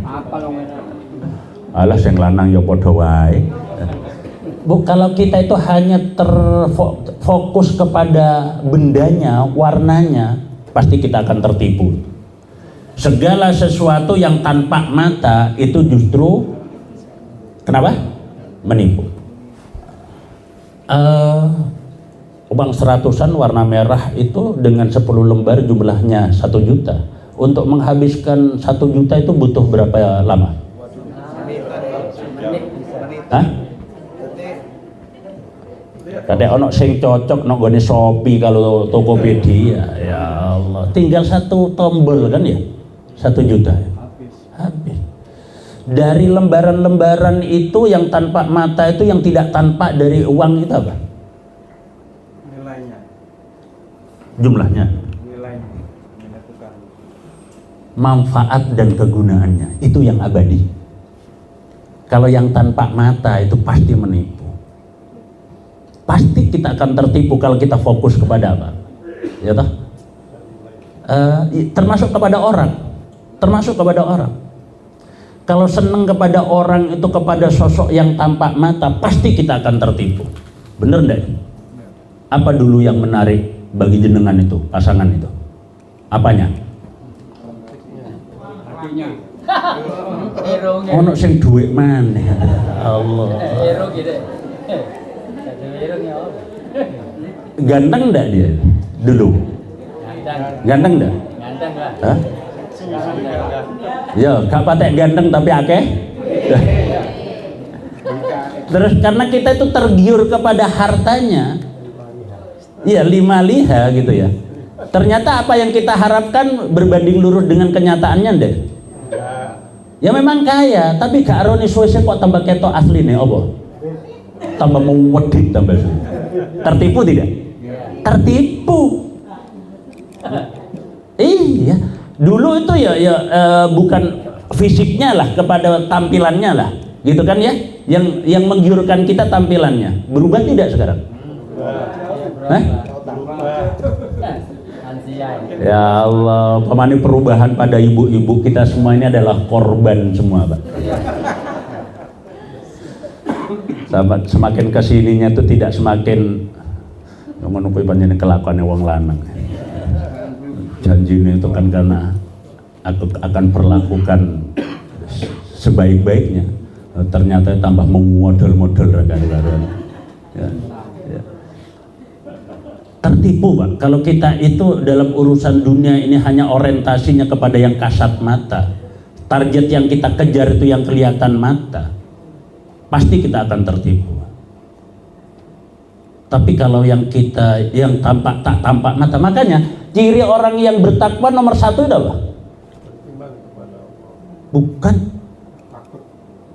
Apa lo mana? Alah sing lanang ya padha wae. Bu, kalau kita itu hanya terfokus kepada bendanya, warnanya, pasti kita akan tertipu. Segala sesuatu yang tanpa mata itu justru kenapa? Menipu. Uang 100-an warna merah itu dengan 10 lembar jumlahnya 1 juta. Untuk menghabiskan 1 juta itu butuh berapa lama? Hah? Kadek ono sing cocok nang gone Shopee kalau Tokopedia. Ya Allah, tinggal 1 tombol kan ya? 1 juta. Habis. Dari lembaran-lembaran itu yang tanpa mata itu, yang tidak tanpa dari uang itu apa? Nilainya. Jumlahnya. Nilainya. Nilai tukar. Manfaat dan kegunaannya itu yang abadi. Kalau yang tanpa mata itu pasti menipu. Pasti kita akan tertipu kalau kita fokus kepada apa? Ya toh? Termasuk kepada orang. Kalau senang kepada orang itu, kepada sosok yang tampak mata, pasti kita akan tertipu. Bener enggak? Apa dulu yang menarik bagi jenengan itu, pasangan itu? Apanya? Artinya. Ono sing duit maneh. Allah. Hero gitu. Ganteng enggak dia dulu? Ganteng enggak? Ganteng lah. Hah? Ya, gak patek ganteng tapi akeh. Terus karena kita itu tergiur kepada hartanya, ya 5 liha gitu ya. Ternyata apa yang kita harapkan berbanding lurus dengan kenyataannya deh. Ya memang kaya, tapi gak aroni suwe-suwe kok tambah ketok asline apa? Tambah mewedit tambah suwe. Tertipu tidak? Tertipu. Iya. Dulu itu bukan fisiknya lah, kepada tampilannya lah, gitu kan ya? Yang menggiurkan kita tampilannya. Berubah tidak sekarang? Hah? Ya Allah, pemani perubahan pada ibu-ibu kita semua ini adalah korban semua, Pak. Sahabat, semakin kesininya tuh tidak semakin menukui panjangnya kelakuannya wong lanang. Janjinya itu kan karena aku akan perlakukan sebaik-baiknya, ternyata tambah memodel-model rekan-rekan. Ya. Tertipu, Pak. Kalau kita itu dalam urusan dunia ini hanya orientasinya kepada yang kasat mata, target yang kita kejar itu yang kelihatan mata, pasti kita akan tertipu. Tapi kalau yang tak tampak mata, makanya ciri orang yang bertakwa nomor 1 itu apa?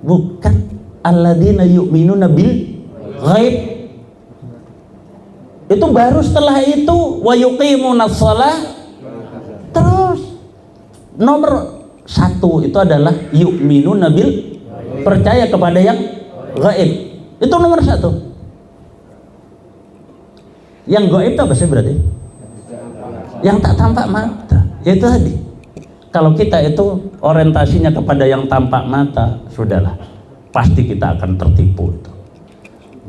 Bukan alladzina yu'minuna bil ghaib. Itu baru setelah itu wa yuqimunas shalah. Terus nomor 1 itu adalah yu'minuna bil, percaya kepada yang gaib. Itu nomor 1. Yang gaib itu apa sih berarti? Yang tak tampak mata. Ya itu tadi. Kalau kita itu orientasinya kepada yang tampak mata, sudahlah, pasti kita akan tertipu itu.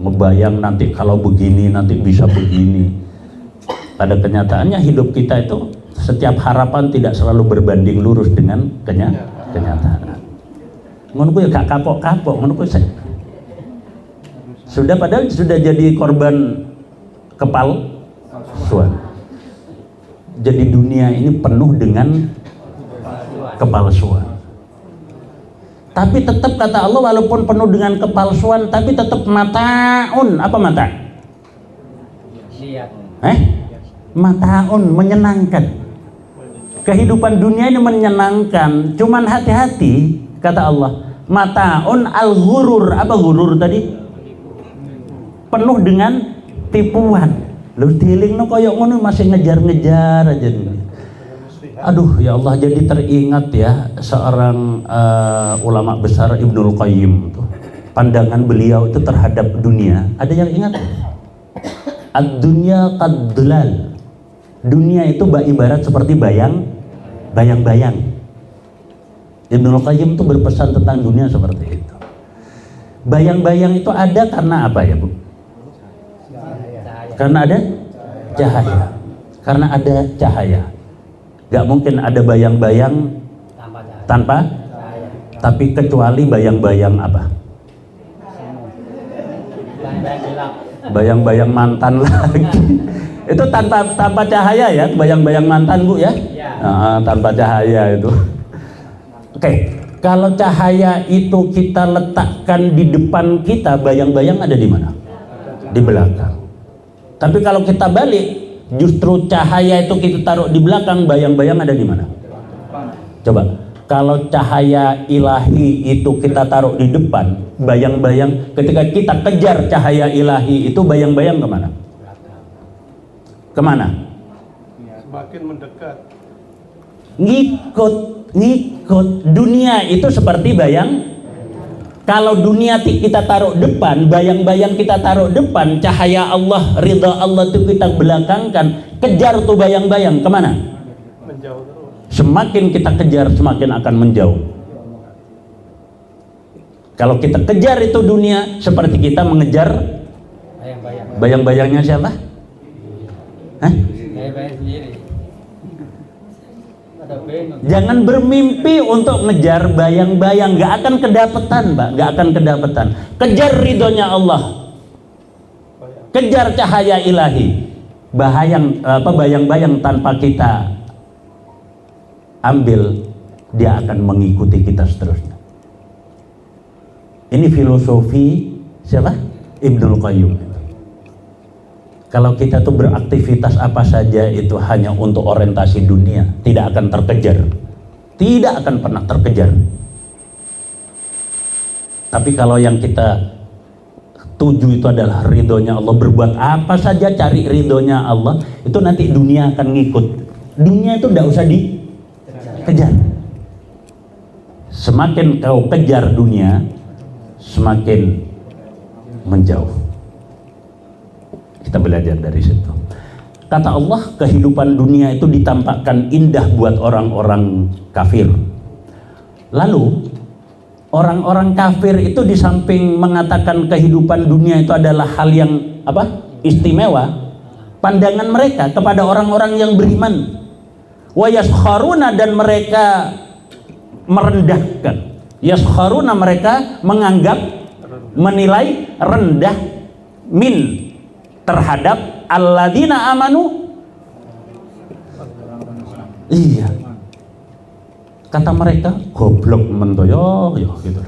Ngebayang nanti kalau begini, nanti bisa begini. Pada kenyataannya hidup kita itu Setiap harapan tidak selalu berbanding lurus dengan kenyataan. Ngono ku ya gak kapok-kapok, ngono ku sudah padahal sudah jadi korban kepalsuan. Jadi dunia ini penuh dengan kepalsuan. Tapi tetap kata Allah, walaupun penuh dengan kepalsuan, tapi tetap mataun. Apa mata? Lihat. Mataun, menyenangkan. Kehidupan dunia ini menyenangkan. Cuman hati-hati, kata Allah. Mataun al-ghurur. Apa ghurur tadi? Penuh dengan tipuan. Lu tiling no koyok ngono masih ngejar-ngejar aja nih. Aduh ya Allah, jadi teringat ya seorang ulama besar Ibnul Qayyim tuh. Pandangan beliau itu terhadap dunia. Ada yang ingat? Ad-dunya qad-dulal. Dunia itu ibarat seperti bayang-bayang. Ibnul Qayyim itu berpesan tentang dunia seperti itu. Bayang-bayang itu ada karena apa ya, Bu? Karena ada cahaya. Karena ada cahaya. Gak mungkin ada bayang-bayang tanpa cahaya. Tapi kecuali bayang-bayang apa? Bayang-bayang mantan lagi. Itu tanpa cahaya ya, bayang-bayang mantan, Bu ya? Tanpa cahaya itu. Oke, kalau cahaya itu kita letakkan di depan kita, bayang-bayang ada di mana? Di belakang. Tapi kalau kita balik, justru cahaya itu kita taruh di belakang, bayang-bayang ada di mana? Coba, kalau cahaya ilahi itu kita taruh di depan, bayang-bayang ketika kita kejar cahaya ilahi itu, bayang-bayang kemana? Kemana? Semakin mendekat. Ngikut. Dunia itu seperti bayang. Kalau dunia kita taruh depan, bayang-bayang kita taruh depan, cahaya Allah, ridha Allah itu kita belakangkan, kejar tuh bayang-bayang kemana? Menjauh terus. Semakin kita kejar, semakin akan menjauh. Kalau kita kejar itu dunia, seperti kita mengejar bayang-bayangnya siapa? Bayang-bayang sendiri. Jangan bermimpi untuk ngejar bayang-bayang, gak akan kedapetan, Mbak, gak akan kedapetan. Kejar ridhonya Allah, kejar cahaya ilahi. Bayang-bayang tanpa kita ambil, dia akan mengikuti kita seterusnya. Ini filosofi siapa? Ibnul Qayyim. Kalau kita tuh beraktivitas apa saja itu hanya untuk orientasi dunia, tidak akan terkejar. Tidak akan pernah terkejar. Tapi kalau yang kita tuju itu adalah ridhonya Allah, berbuat apa saja cari ridhonya Allah, itu nanti dunia akan ngikut. Dunia itu tidak usah dikejar. Semakin kau kejar dunia, semakin menjauh. Kita belajar dari situ. Kata Allah, kehidupan dunia itu ditampakkan indah buat orang-orang kafir. Lalu orang-orang kafir itu di samping mengatakan kehidupan dunia itu adalah hal yang istimewa, pandangan mereka kepada orang-orang yang beriman. Wa yaskharuna, dan mereka merendahkan. Yaskharuna, mereka menganggap, menilai rendah min, terhadap alladzina amanu. Iya, kata mereka goblok mentoyo gitu.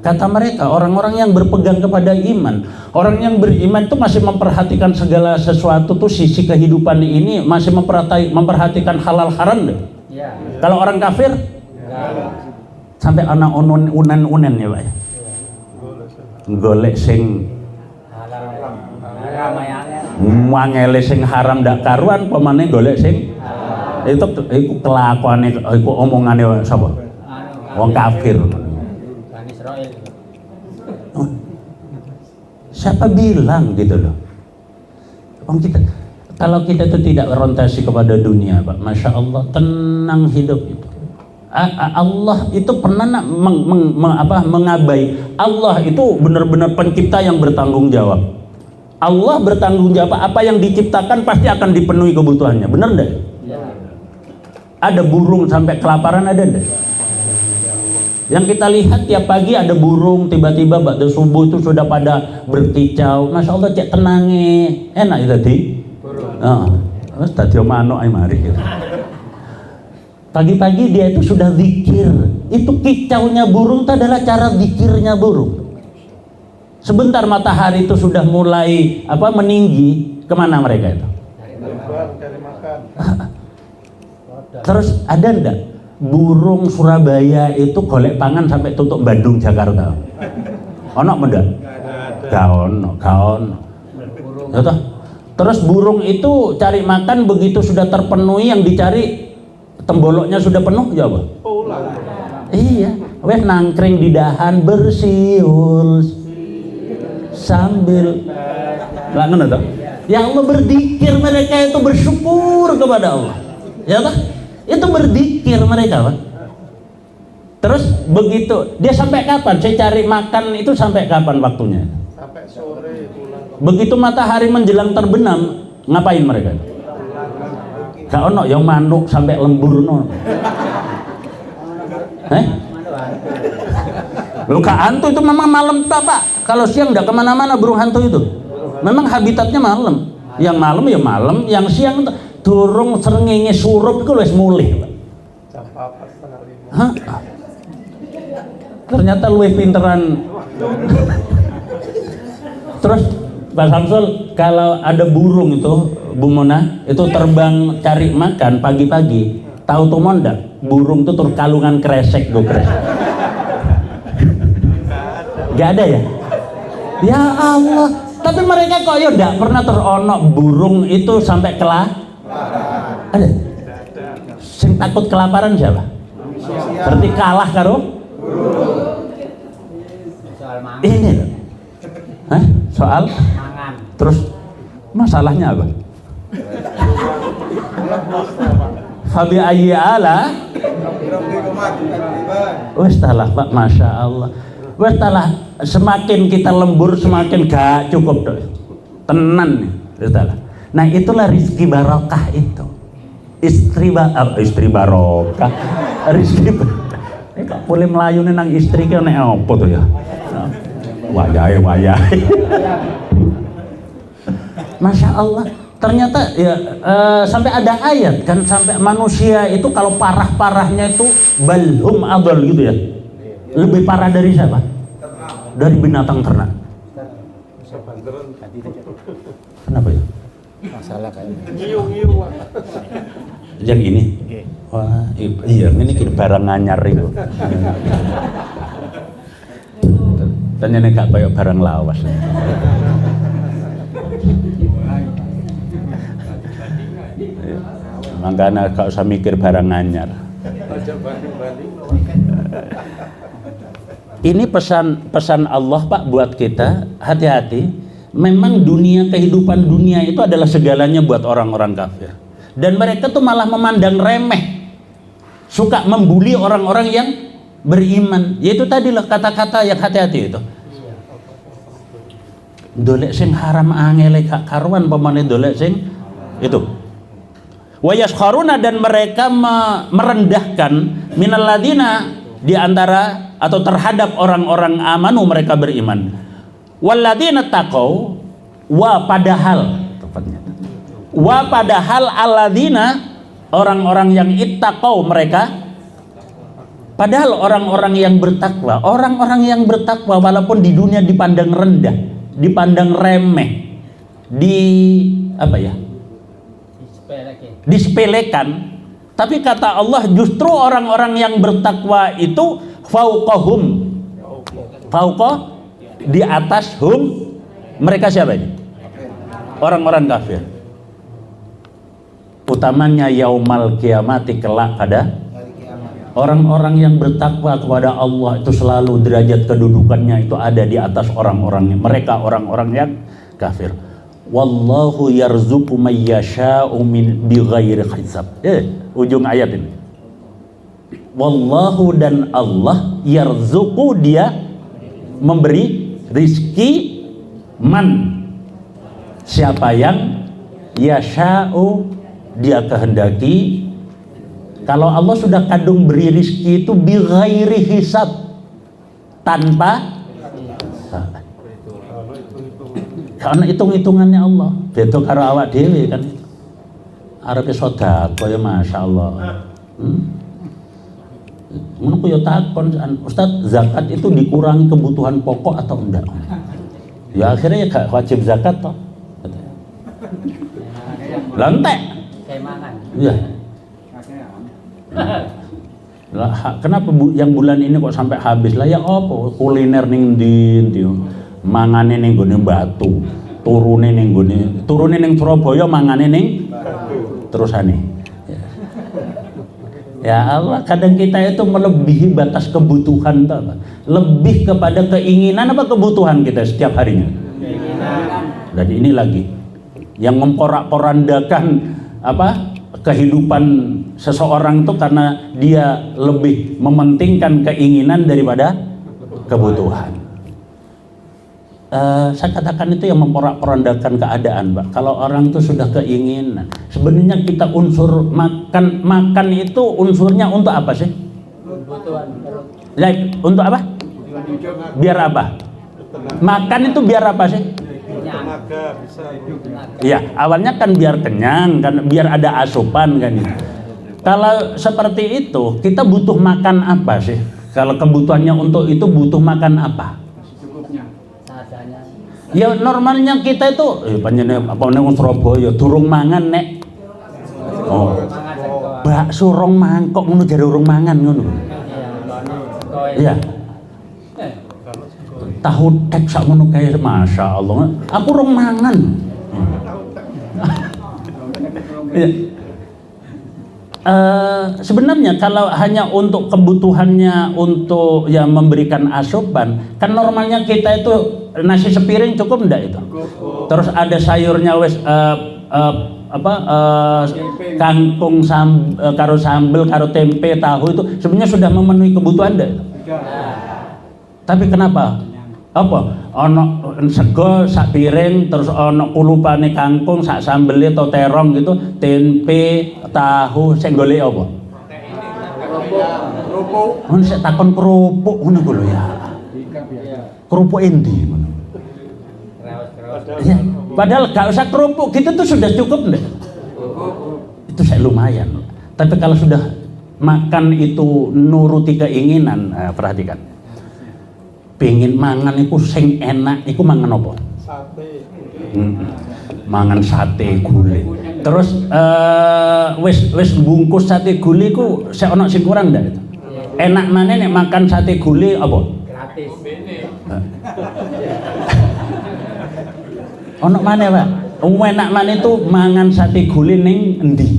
Kata mereka orang-orang yang berpegang kepada iman, orang yang beriman itu masih memperhatikan segala sesuatu tuh, sisi kehidupan ini masih memperhatikan halal haram deh. Ya. Kalau orang kafir sampai anak unen ya Pak ya. Golek sing mangele sing haram ndak karuan, pemane golek sing itu kelakuane, iku omongane sapa? Wong kafir. Siapa bilang gitu loh? Kalau kita itu tidak orientasi kepada dunia, Pak, masya Allah, tenang hidup itu. Allah itu pernah mengabai. Allah itu benar-benar pencipta yang bertanggung jawab. Allah bertanggung jawab, apa yang diciptakan pasti akan dipenuhi kebutuhannya, benar enggak? Ada burung sampai kelaparan, ada enggak? Yang kita lihat tiap pagi ada burung, tiba-tiba waktu subuh itu sudah pada berkicau. Masya Allah, cek tenange, enak itu tadi. Terus tadi manuk ay mari gitu. Pagi-pagi dia itu sudah zikir. Itu kicaunya burung itu adalah cara zikirnya burung. Sebentar matahari itu sudah mulai meninggi, kemana mereka itu? Cari makan. Terus ada enggak burung Surabaya itu golek pangan sampai tutup Bandung Jakarta? Ono enggak? Gak ono. Ya toh? Terus burung itu cari makan begitu sudah terpenuhi, yang dicari temboloknya sudah penuh, jawab. Pulang. Iya, wes nangkring di dahan bersiul sambil ngono toh. Ya Allah, berzikir mereka itu, bersyukur kepada Allah. Ya toh? Itu berzikir mereka, Pak. Terus begitu dia sampai kapan? Saya cari makan itu sampai kapan waktunya? Sampai sore pulang. Begitu matahari menjelang terbenam, ngapain mereka? Gak ono yang manuk sampai lembur no. Lu kak hantu itu memang malam Pak. Kalau siang enggak kemana-mana burung hantu itu. Memang habitatnya malam. Yang malam ya malam, yang siang itu durung srengenge surup itu wis mulih, Pak. Jam 4:30. Ternyata luwih pinteran. Terus Pak Samsul, kalau ada burung itu, Bu Mona, itu terbang cari makan pagi-pagi, tahu tuh mondak? Burung itu tur kalungan kresek do kresek. Gak ada ya? Ya Allah, tapi mereka kok ya ndak pernah terono burung itu sampai ada? Sing takut kelaparan siapa? Berarti kalah karo Soal mangan. ini loh. Soal Mangan. terus masalahnya apa? Fabi ayyi ala wes talah Pak, Masya Allah. Wes talah, semakin kita lembur semakin gak cukup dong. Tenan nih, wes talah. Nah itulah rizki barokah itu. Istri barokah. Rizki kok boleh melayune nang istri ki nek apa tuh ya? Wayahe. Masya Allah. Ternyata ya sampai ada ayat kan, sampai manusia itu kalau parah-parahnya itu balhum adol gitu ya. Lebih parah dari siapa? Dari binatang ternak. Kenapa ya? Masalah kayaknya. Ngiu-ngiu. Yang ini? Wah, iya ini barang nganyar itu. Ternyata gak kayak barang lawas. Makanya gak usah mikir barang nganyar. Ini pesan Allah Pak buat kita, hati-hati. Memang dunia, kehidupan dunia itu adalah segalanya buat orang-orang kafir. Dan mereka tuh malah memandang remeh, suka membuli orang-orang yang beriman. Yaitu tadilah kata-kata yang hati-hati itu. Dolek sing haram angele gak karuan pamane dolek sing itu. Wa yaskharuna, dan mereka merendahkan minal ladina, di antara atau terhadap orang-orang amanu, mereka beriman. Walladzina taqau, wa padahal tepatnya. Wa padahal alladzina, orang-orang yang ittaqau, mereka padahal orang-orang yang bertakwa, orang-orang yang bertakwa walaupun di dunia dipandang rendah, dipandang remeh, disepelekan, tapi kata Allah justru orang-orang yang bertakwa itu fauqahum, di atas hum, mereka siapa ini? Orang-orang kafir. Utamanya yaumal kiamati, kelak pada orang-orang yang bertakwa kepada Allah itu selalu derajat kedudukannya itu ada di atas orang-orangnya, mereka orang-orang yang kafir. Wallahu yarzuqu may yasha'u min bighairi hisab. Ujung ayat ini. Wallahu, dan Allah, yarzuqu, dia memberi rizki, man, siapa yang yasha'u, dia kehendaki, Kalau Allah sudah kadung beri rizki itu bi ghairi hisab, tanpa karena hitung-hitungannya Allah. Beda karo awak dhewe kan. Arepe sedekah ya masyaallah. Ngono ku ya takon, Ustaz, zakat itu dikurangi kebutuhan pokok atau enggak? Ya akhirnya ya gak wajib zakat toh. Lantek. Iya. Lah kenapa yang bulan ini kok sampai habis lah ya apa kuliner ning ndi mangane ning gone Batu, turune ning Surabaya mangane ning terusane. Ya Allah, kadang kita itu melebihi batas kebutuhan, lebih kepada keinginan apa kebutuhan kita setiap harinya. Dan ini lagi yang memporak-porandakan kehidupan seseorang itu karena dia lebih mementingkan keinginan daripada kebutuhan. Saya katakan itu yang memporak-porandakan keadaan, Pak. Kalau orang itu sudah keinginan, sebenarnya kita unsur makan itu unsurnya untuk apa sih? Like, untuk apa? Biar apa? Makan itu biar apa sih? Ya, awalnya kan biar kenyang, kan biar ada asupan kan. Kalau seperti itu, kita butuh makan apa sih? Kalau kebutuhannya untuk itu butuh makan apa? Ya normalnya kita itu panjenengan apa nang Surabaya durung mangan nek. Oh. Bakso rong mangkok ngono jare urung mangan ngono. Iya. Tahu tek sak ngono kae masyaallah. Aku rong mangan. Iya. Sebenarnya kalau hanya untuk kebutuhannya untuk ya memberikan asupan, kan normalnya kita itu nasi sepiring cukup enggak itu? Terus ada sayurnya wes kangkung karo sambel karo tempe tahu itu sebenarnya sudah memenuhi kebutuhan enggak? Tapi kenapa? Apa? Ono sego sak piring terus ono kulupane kangkung sak sambele atau terong gitu, tempe, tahu, sing golek apa? Kerupuk. Mun sik takon kerupuk ngono ku lho ya. Kerupuk endi ngono. Ya, padahal gak usah kerupuk, kita tuh sudah cukup enggak? Itu saya lumayan. Tapi kalau sudah makan itu nuruti keinginan, perhatikan. Pengen mangan iku sing enak iku mangan apa? Sate. Mangan sate gulai. Terus wis bungkus sate gulai ku sik ono sing kurang ndak itu? Enak maneh nek makan sate gulai apa? Gratis. Ono maneh, Pak. Enak maneh itu mangan sate gulai ning endi?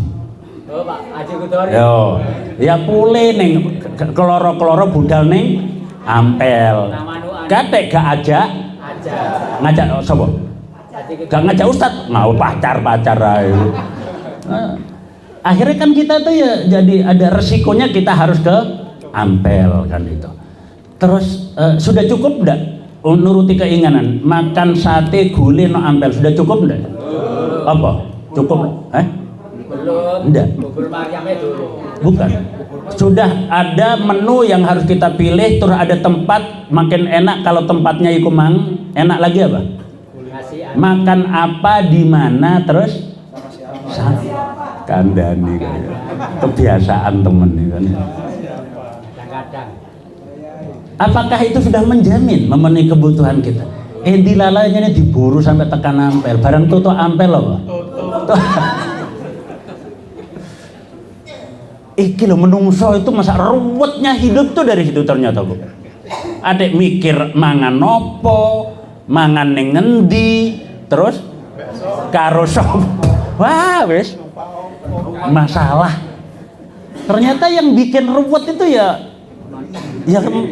Oh, Pak, Haji Kudori. Yo. Ya pule ning keloro-keloro budal ning Ampel. Katek gak ngajak sapa? Gak ngajak Ustad, mau pacar ae. Akhirnya kan kita tuh ya jadi ada resikonya kita harus ke Ampel kan itu. Terus sudah cukup enggak nuruti keinginan makan sate gulai no Ampel sudah cukup enggak? Apa? Cukup? Belum. Enggak. Bukan. Sudah ada menu yang harus kita pilih, terus ada tempat makin enak. Kalau tempatnya iku enak lagi apa? Makan apa di mana terus kandani kebiasaan temen kan. Apakah itu sudah menjamin memenuhi kebutuhan kita? Dilalanya diburu sampai tekan Ampel, barang tutup Ampel apa? Iki lho menungso itu masa ruwetnya hidup tuh dari situ ternyata Bu. Adek mikir mangan nopo, mangan ning ngendi, terus karo sop. Wah, wis masalah. Ternyata yang bikin ruwet itu ya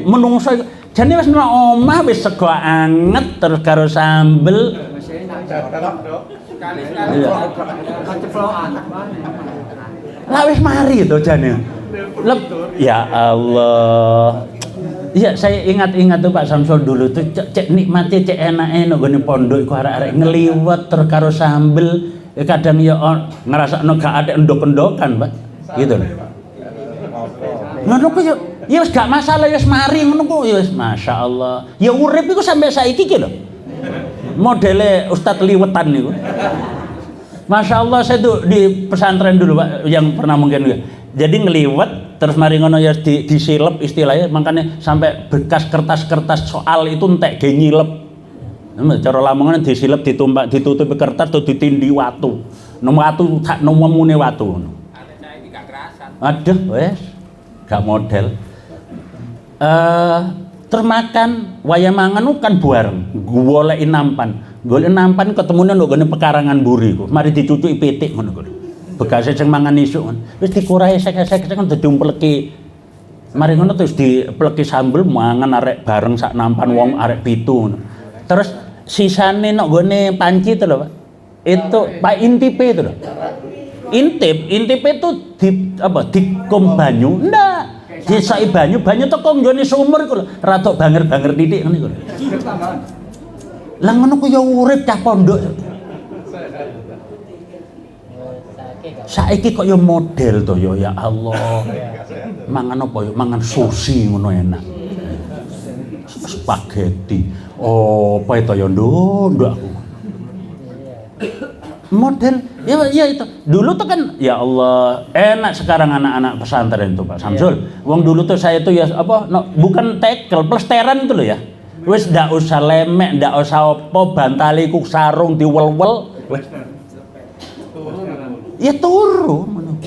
menungso. Jane wis nang omah wis sego anget terus karo sambel. Lah wis mari to jane. Ya Allah. Iya, saya ingat-ingat tuh Pak Samsul dulu tuh cek nikmati cek enake nek gone pondok iku arek-arek ngeliwet terus karo sambel. Kadang ya ngrasakno gak ada endok-endokan, Pak. Gitu loh. Ngono ku ya wis gak masalah wis mari ngono ku ya wis masyaallah. Ya urip iku sampai saiki ki lho. Modele Ustadz liwetan niku. Masya Allah, saya tuh di pesantren dulu Pak, yang pernah mungkin ya. Jadi ngeliwet, terus mari ngono ya disilep istilahnya, makanya sampai bekas kertas-kertas soal itu entek ge nyilep. Cara Lamongan disilep, ditumpak, ditutupi kertas, tuh ditindi watu. Watu tak nomune watu. Aduh, wes, gak model. Terus makan, waya mangan kan bareng, goleki nampan. Golek nampan ketemune ndok gone pekarangan mburi ku. Mari dicucuki pitik ngono ku. Bekase sing mangan isuk ngono. Wis dikurai sek-sek kan diumpleki. Mari ngono terus dipleki sambel mangan arek bareng sak nampan wong arek 7 ngono. Terus sisane ndok gone panci itu lho, Pak. Itu Pak intipe itu lho. Intip itu dikum banyu. Ndak. Disai banyu teko nggone sumur iku lho. Rada banger-banger titik ngene iku lho. Lah ngono ku ya urip cah pondok. Saiki kok ya model to ya Allah. Mangan apa ya? Mangan sushi ngono enak. Spaghetti. Oh, apa itu ya nduk aku. Model ya itu. Dulu tuh kan ya Allah, enak sekarang anak-anak pesantren tuh Pak Samsul. Wong dulu tuh saya tuh ya apa bukan tekel, plesteran itu loh ya. Wis ndak usah lemek, ndak usah apa, bantali ku sarung diwel-wel. Ya turu ngono.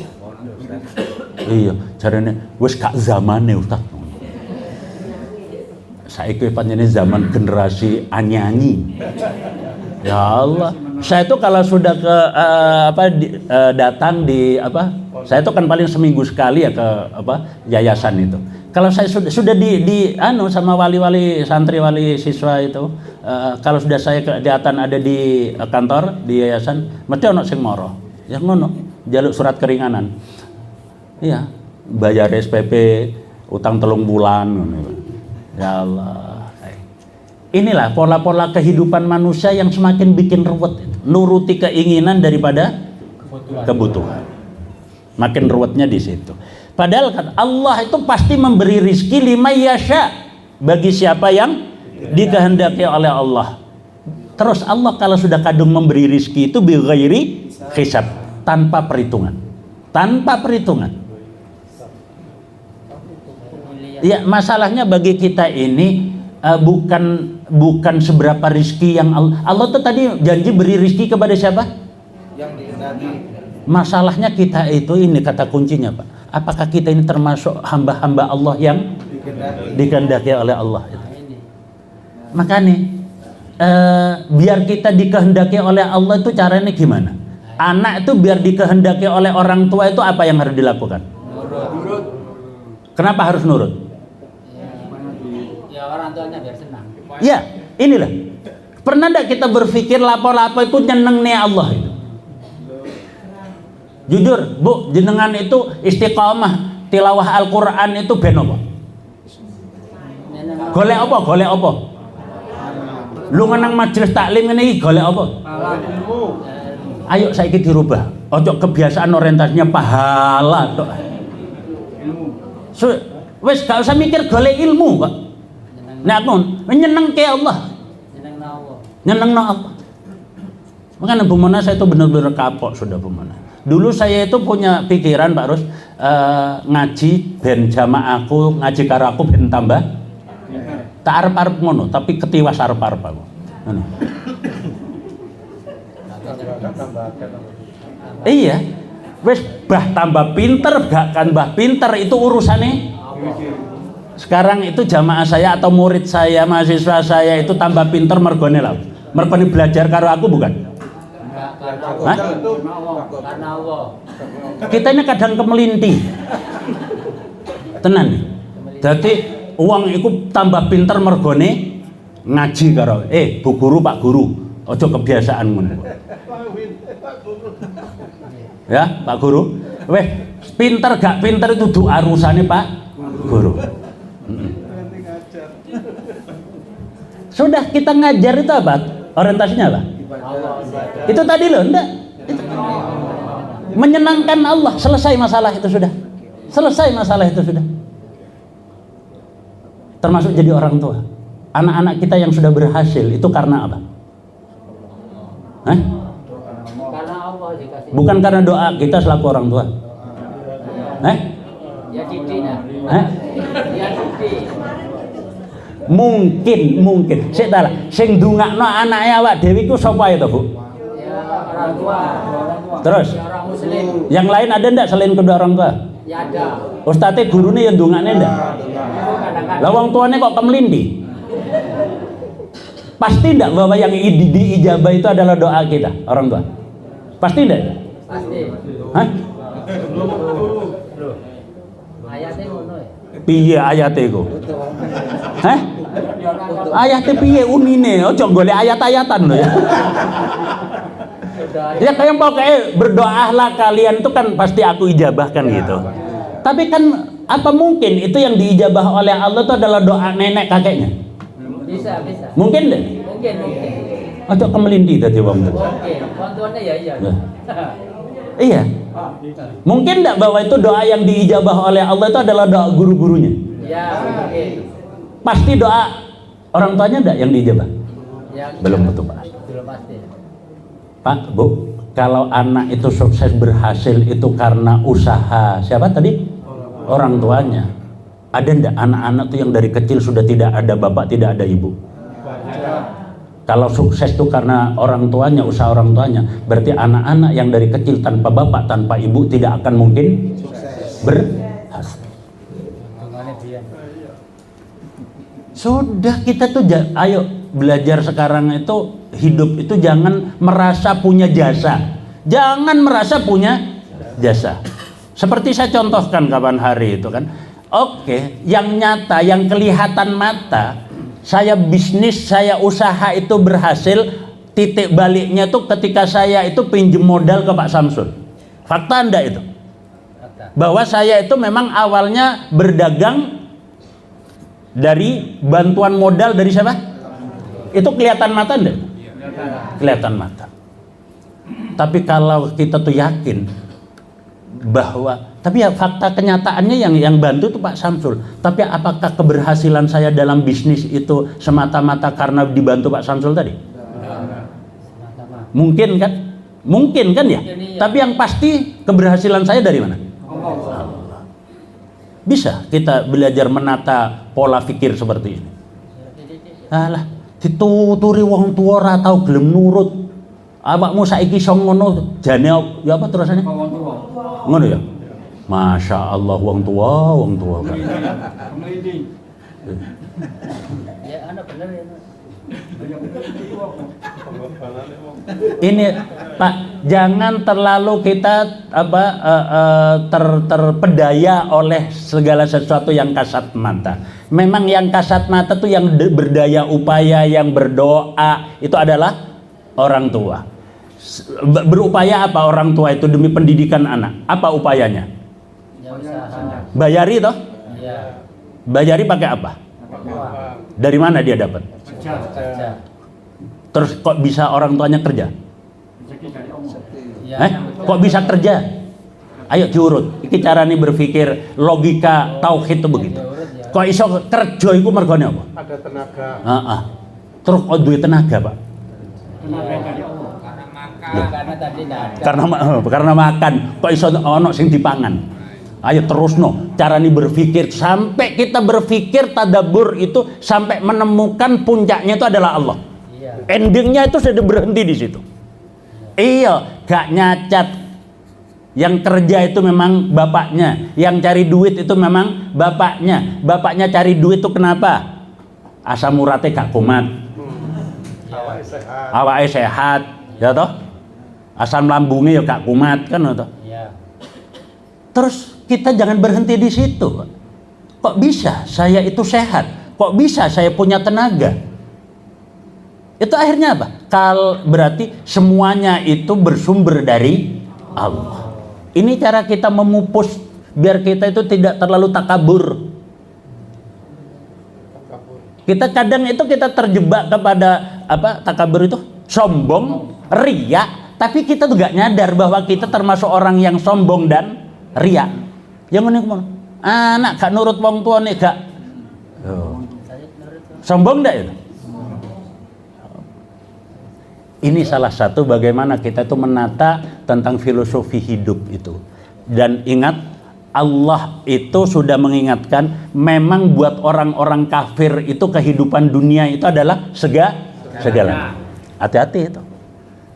Iya, jarene wis gak zamane Ustaz. Saiki panjenengan zaman generasi anyanyi. Ya Allah, saya tuh kalau sudah ke datang di saya tuh kan paling seminggu sekali ya ke yayasan itu. Kalau saya sudah di sama wali-wali santri wali siswa itu, kalau sudah saya kelihatan ada di kantor di yayasan, mesti ono sing moro. Ya ngono, jaluk surat keringanan. Iya, bayar SPP, utang 3 bulan ngono. Ya Allah. Inilah pola-pola kehidupan manusia yang semakin bikin ruwet. Nuruti keinginan daripada kebutuhan. Makin ruwetnya di situ. Padahal kan Allah itu pasti memberi rizki lima yasha bagi siapa yang dikehendaki oleh Allah. Terus Allah kalau sudah kadung memberi rizki itu bi ghairi hisab, tanpa perhitungan. Tanpa perhitungan. Ya, masalahnya bagi kita ini bukan seberapa rizki yang Allah tuh tadi janji beri rizki kepada siapa? Yang dikehendaki. Masalahnya kita itu ini kata kuncinya Pak. Apakah kita ini termasuk hamba-hamba Allah yang dikehendaki oleh Allah? Makanya biar kita dikehendaki oleh Allah itu caranya gimana? Anak itu biar dikehendaki oleh orang tua itu apa yang harus dilakukan? Nurut. Kenapa harus nurut? Ya orang tuanya biar senang. Ya, inilah. Pernah enggak kita berpikir lapo-lapo itu nyeneng nih Allah itu? Jujur, Bu, jenengan itu istiqamah tilawah Al-Qur'an itu ben apa? Golek apa? Golek apa? Lu ngenang majelis taklim ngene iki golek apa? Ayo saiki dirubah. Ojo kebiasaan orientasinya pahala tok. Wis gak usah mikir golek ilmu kok. Nek aku nyenengke Allah. Nyenengno Allah. Makanya Bu Mona saya itu benar-benar kapok sudah Bu Mona. Dulu saya itu punya pikiran Pak Rus, ngaji ben jamaahku, ngaji karo aku ben tambah tak arep-arep ngono, tapi ketiwas arep-arep aku. Ngono. Iya. Wis bah tambah pinter, gak kan bah pinter itu urusannya. Sekarang itu jamaah saya atau murid saya, mahasiswa saya itu tambah pinter mergone lah. Mergone belajar karo aku bukan? Hah? Karena Allah. Kita ini kadang kemelinti. Tenan. Jadi uang itu tambah pinter mergone ngaji karo. Bu guru, Pak guru, ojo kebiasaan ngono. Ya, Pak guru. Weh, pinter gak pinter itu doa urusane Pak guru. Sudah kita ngajar itu apa? Orientasinya apa? Itu tadi loh, enggak? Itu. Menyenangkan Allah, selesai masalah itu sudah. Selesai masalah itu sudah. termasuk jadi orang tua. Anak-anak kita yang sudah berhasil itu karena apa? Hah? Karena Allah dikasih. Bukan karena doa kita selaku orang tua. Ya didiknya. Hah? Ya didik. Mungkin sik ta lah sing ndongakno anake awak dhewe iku sapa itu, Bu? Ya orang tua. Terus Ya, orang muslim. yang lain ada ndak selain kedua orang tua? Ya ada. Ustadz gurune yang ndongakne ndak? Kadang-kadang. Lah wong tuane kok kemelindi? Pasti ndak bahwa yang diijabah itu adalah doa kita, orang tua? Pasti ndak? Pasti. Hah? Ayatnya ngono ya. Piye ayate iku? Hah? Ayate piye unine? Ojo golek ayat-ayatan lho ya. Ya kayak pokoknya berdoalah kalian itu kan pasti aku ijabahkan gitu. Tapi kan apa mungkin itu yang diijabah oleh Allah itu adalah doa nenek kakeknya? Bisa. Mungkin deh. Mungkin. Ojo kemelindi tadi wong itu. Oke, bantuannya ya iya. Ya. Iya. Mungkin enggak bahwa itu doa yang diijabah oleh Allah itu adalah doa guru-gurunya? Ya, mungkin. Pasti doa orang tuanya enggak yang diijabah? Ya, Belum tentu, Pak. belum pasti. Pak, Bu, kalau anak itu sukses berhasil itu karena usaha siapa tadi? Orang tuanya. Ada enggak anak-anak tuh yang dari kecil sudah tidak ada bapak, tidak ada ibu? Kalau sukses itu karena orang tuanya, usaha orang tuanya, berarti anak-anak yang dari kecil tanpa bapak, tanpa ibu tidak akan mungkin berhasil. Sudah kita tuh ayo belajar sekarang itu hidup itu jangan merasa punya jasa. Jangan merasa punya jasa. Seperti saya contohkan kapan hari itu kan. Oke, yang nyata, yang kelihatan mata, saya bisnis, saya usaha itu berhasil, titik baliknya tuh ketika saya itu pinjem modal ke Pak Samsul. Fakta enggak itu? Bahwa saya itu memang awalnya berdagang dari bantuan modal dari siapa? Itu kelihatan mata enggak? Kelihatan mata. Tapi kalau kita tuh yakin bahwa, tapi ya fakta kenyataannya yang bantu tuh Pak Samsul. Tapi apakah keberhasilan saya dalam bisnis itu semata-mata karena dibantu Pak Samsul tadi? Mungkin kan? Mungkin kan ya? Tapi yang pasti keberhasilan saya dari mana? Allah. Bisa kita belajar menata pola pikir seperti ini. Alah, dituturi wong tua ora tau gelem nurut. Awakmu saiki iso ngono jane ya apa terusane? Ngono ya? Masya Allah wong tua kan. Ya, anak bener ya. Ini Pak, jangan terlalu kita terpedaya oleh segala sesuatu yang kasat mata. Memang yang kasat mata tuh yang berdaya upaya, yang berdoa itu adalah orang tua. Berupaya apa orang tua itu demi pendidikan anak? Apa upayanya? Ya usaha. Bayari toh? Iya. Bayari pakai apa? Dari mana dia dapat? Kerja. Terus kok bisa orang tuanya kerja? Ya, Kok bisa kerja? Ayo diurut. Iki carane berpikir logika tauhid itu begitu. Kok iso kerja iku mergone apa? Ada tenaga. Heeh. Terus kok duwe tenaga, Pak? karena tadi enggak ada. Karena makan. Kok iso ono sing dipangan? Ayo terusno. Carane berpikir sampai kita berpikir tadabbur itu sampai menemukan puncaknya itu adalah Allah. Iya. Endingnya itu sudah berhenti di situ. Iya, gak nyacat. Yang kerja itu memang bapaknya, yang cari duit itu memang bapaknya. Bapaknya cari duit itu kenapa? Asam uratnya gak kumat, Awake sehat. awake sehat, ya toh? Asam lambungnya ya gak kumat kan, toh? Iya. Terus kita jangan berhenti di situ. Kok bisa saya itu sehat? Kok bisa saya punya tenaga? Itu akhirnya apa? Berarti semuanya itu bersumber dari Allah. Ini cara kita memupus biar kita itu tidak terlalu takabur. Kita kadang itu kita terjebak kepada apa? Takabur itu sombong, riya, tapi kita tuh gak nyadar bahwa kita termasuk orang yang sombong dan riya. Yang ini kemana? Anak gak nurut wong tua nih gak. Sombong enggak itu? Ini salah satu bagaimana kita itu menata tentang filosofi hidup itu. Dan ingat, Allah itu sudah mengingatkan, memang buat orang-orang kafir itu kehidupan dunia itu adalah segala. Hati-hati itu.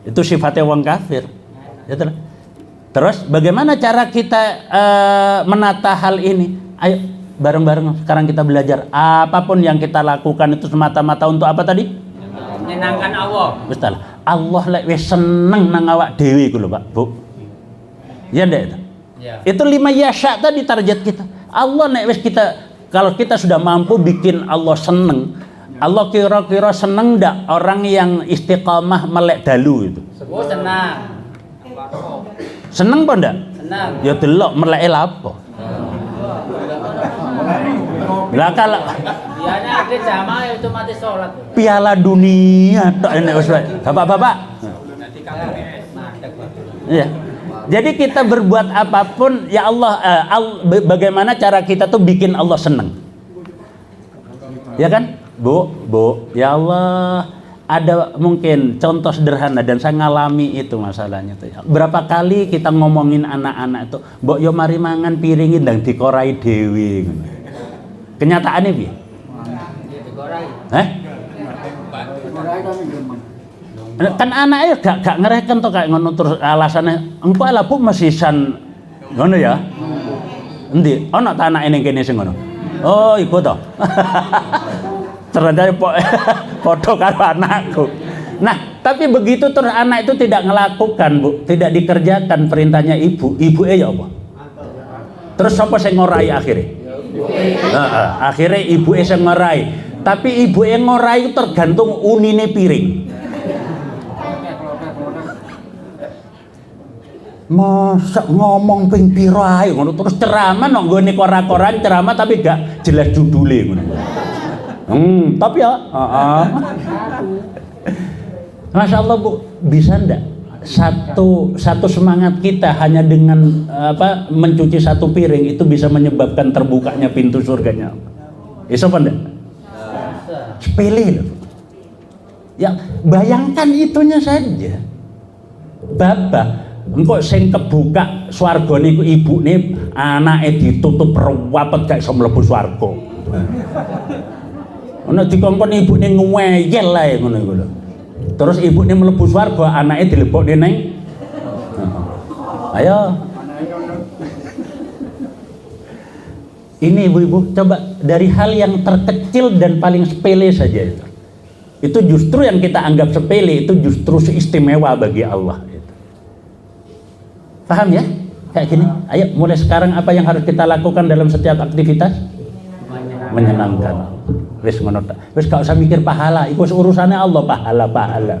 Itu sifatnya orang kafir. Gitu. Terus bagaimana cara kita menata hal ini? Ayo bareng-bareng sekarang kita belajar. Apapun yang kita lakukan itu semata-mata untuk apa tadi? Menyenangkan Allah. Betul. Allah lek wis seneng nang awak dhewe iku lho, Pak, Bu. Ya ndak itu? Ya. Itu 5 yasya tadi target kita. Allah nek wis kita, kalau kita sudah mampu bikin Allah seneng, Allah kira-kira seneng ndak orang yang istiqamah melek dalu itu? Oh, senang. Seneng apa ndak? Senang. Ya delok meleke lapo. Lah kalau Biasanya ada jamaah yang otomatis sholat. Piala Dunia tok enek wis Bapak-bapak. Iya. Jadi kita berbuat apapun ya Allah, bagaimana cara kita tuh bikin Allah seneng. Ya kan? Bu, ya Allah, ada mungkin contoh sederhana dan saya ngalami itu masalahnya tuh. Berapa kali kita ngomongin anak-anak itu, "Mbok yo mari mangan piringi ndang dikorai dhewe." Kenyataannya piye? Kan anaknya gak ngereken tuh kayak ngono terus alasannya engko lah Bu mesisan ngono ya. Endi? Ono ta anake ning kene sing ngono. Oh, iku to. Ternyata padha karo anakku. Nah, tapi begitu terus anak itu tidak melakukan, Bu, tidak dikerjakan perintahnya ibu, ibuke ya apa? Terus sapa sing ngorai akhirnya? Akhirnya ibuke sing ngorai. Tapi ibu yang ngorai itu tergantung unine piring. Masa ngomong ping piro ae ngono terus ceramah nang nggone koran-koran ceramah tapi gak jelas judule ngono. Tapi ya, Masya Allah Bu, bisa ndak satu semangat kita hanya dengan mencuci satu piring itu bisa menyebabkan terbukanya pintu surganya. Iso apa ndak? Sepele loh. Ya bayangkan itunya saja. Bapak, engkau sing kebuka swargane iku ibune anake ditutup rewapet gak iso mlebu swarga. Ono dikongkon ibune ngeyel ae ngono iku lho. Terus ibune mlebu swarga, anake dilebokne neng. Ayo. Ini ibu-ibu, coba dari hal yang terkecil dan paling sepele saja itu. Itu justru yang kita anggap sepele itu justru istimewa bagi Allah. Paham ya? Kayak gini. Ayo mulai sekarang apa yang harus kita lakukan dalam setiap aktivitas? Menyenangkan Allah. Wis ngono ta. Wis gak usah mikir pahala, iku urusannya Allah, pahala.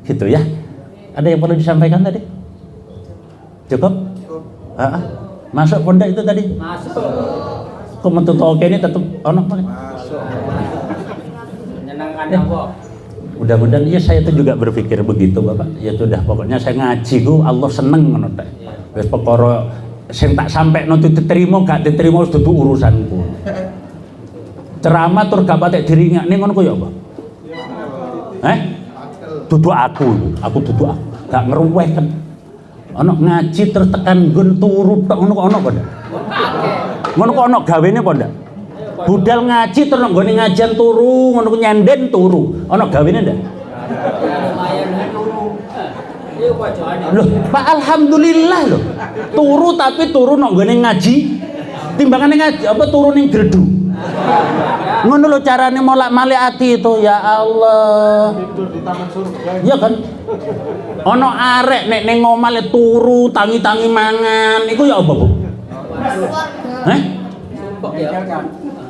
Gitu ya. Ada yang perlu disampaikan tadi? Cukup? Masuk pondok itu tadi? Masuk. Kok metu toke ini tetep ono apa? Masuk. Menyenangkan Allah. Mudah-mudahan ya saya itu juga berpikir begitu Bapak. Ya sudah pokoknya saya ngaji ku Allah seneng ngono ta. Wis perkara sing tak sampekno diterima gak diterima wis dudu urusanku. Ceramah tur gak patek diringakne ngono ku ya apa? Dudu aku dudu aku. Gak ngeruwehken. Ono ngaji terus tekan nggon turu tok ngono kok ono apa ndak? Ngono kok ono gawene apa ndak? Budal ngaji terus nggone ngajian turu, ngono ku nyenden turu. Ono gawene ndak? Lumayan turu. Iya bojone. Loh, Pak alhamdulillah loh. Turu tapi turu nang nggone ngaji. Timbangane ngaji apa turu ning gredu. Ngono lho carane molak-malik ati itu, ya Allah. Tidur di taman surga. Iya kan? Ono arek nek ning omah turu tangi-tangi mangan, iku ya apa, Bu? Sumpek ya.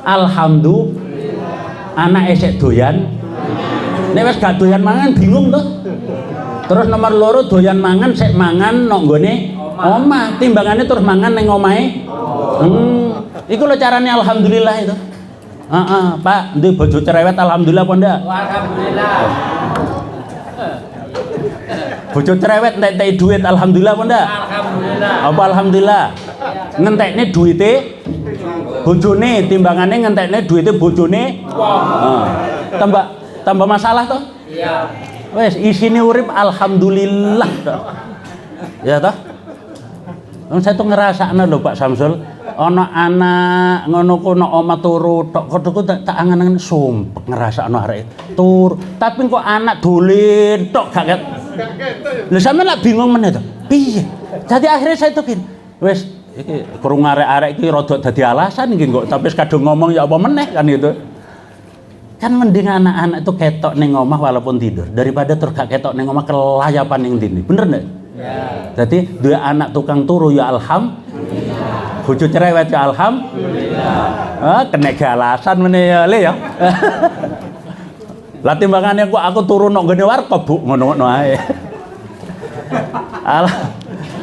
Alhamdulillah. Anak esek doyan. Nek wis gak doyan mangan bingung toh. Terus nomor loro doyan mangan sek mangan nang nggone omah, timbangane terus mangan ning omahe. Iku lho carane alhamdulillah itu. Pak, ndek bojo cerewet alhamdulillah apa ndak? Alhamdulillah. Bojo cerewet entek duit alhamdulillah apa ndak? Alhamdulillah. Apa alhamdulillah? Ngentekne duite bojone timbangane ngentekne duite bojone. Tambah masalah toh? Iya. Wes isine urip alhamdulillah toh. Ya toh? Saya tuh ngerasakno lho Pak Samsul, ana anak ngono kono oma turu tok kodhoku tak angen-angen sumpek ngrasakno arek tur. Tapi kok anak dolen tok gak ket. Lha sampeyan lak bingung meneh to. Piye? Jadi akhirnya saya tuh gini, wes iki kurang arek-arek iki rada dadi alasan iki kok tapi kadung ngomong ya apa meneh kan gitu. Kan mending anak-anak itu ketok ning omah walaupun tidur daripada tur gak ketok ning omah kelayapan ning ndi. Bener ndak? Ya. Jadi dua anak tukang turu ya alhamdulillah. Bojo cerewet ya alhamdulillah. Kena alasan meneh ya le ya. Lah timbangane aku turu nang ngene warkop Bu ngono-ngono ae.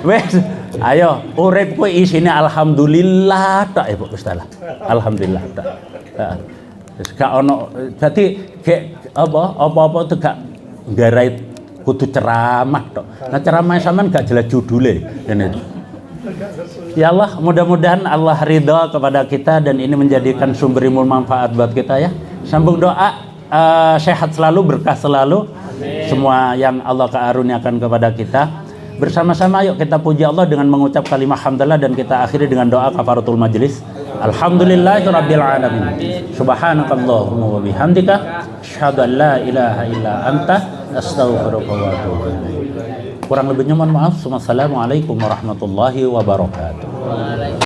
Wes, ayo urip kuwi isine alhamdulillah tok Ibu Ustazah. Alhamdulillah tok. Heeh. Wis gak ono dadi gek apa-apa tuh gak nggarai kudu ceramah tok. Nah ceramah sampean gak jelas judule ngene. Ya Allah, mudah-mudahan Allah ridha kepada kita dan ini menjadikan sumber ilmu manfaat buat kita ya. Sambung doa sehat selalu, berkah selalu. Amin. Semua yang Allah karuniakan kepada kita. Bersama-sama yuk kita puji Allah dengan mengucap kalimah hamdalah dan kita akhiri dengan doa kafaratul majlis. Alhamdulillahirabbil alamin. Subhanakallahumma wa bihamdika asyhadu an la ilaha illa anta astaghfiruka wa atubu ilaik. Kurang lebihnya mohon maaf. Wassalamualaikum warahmatullahi wabarakatuh.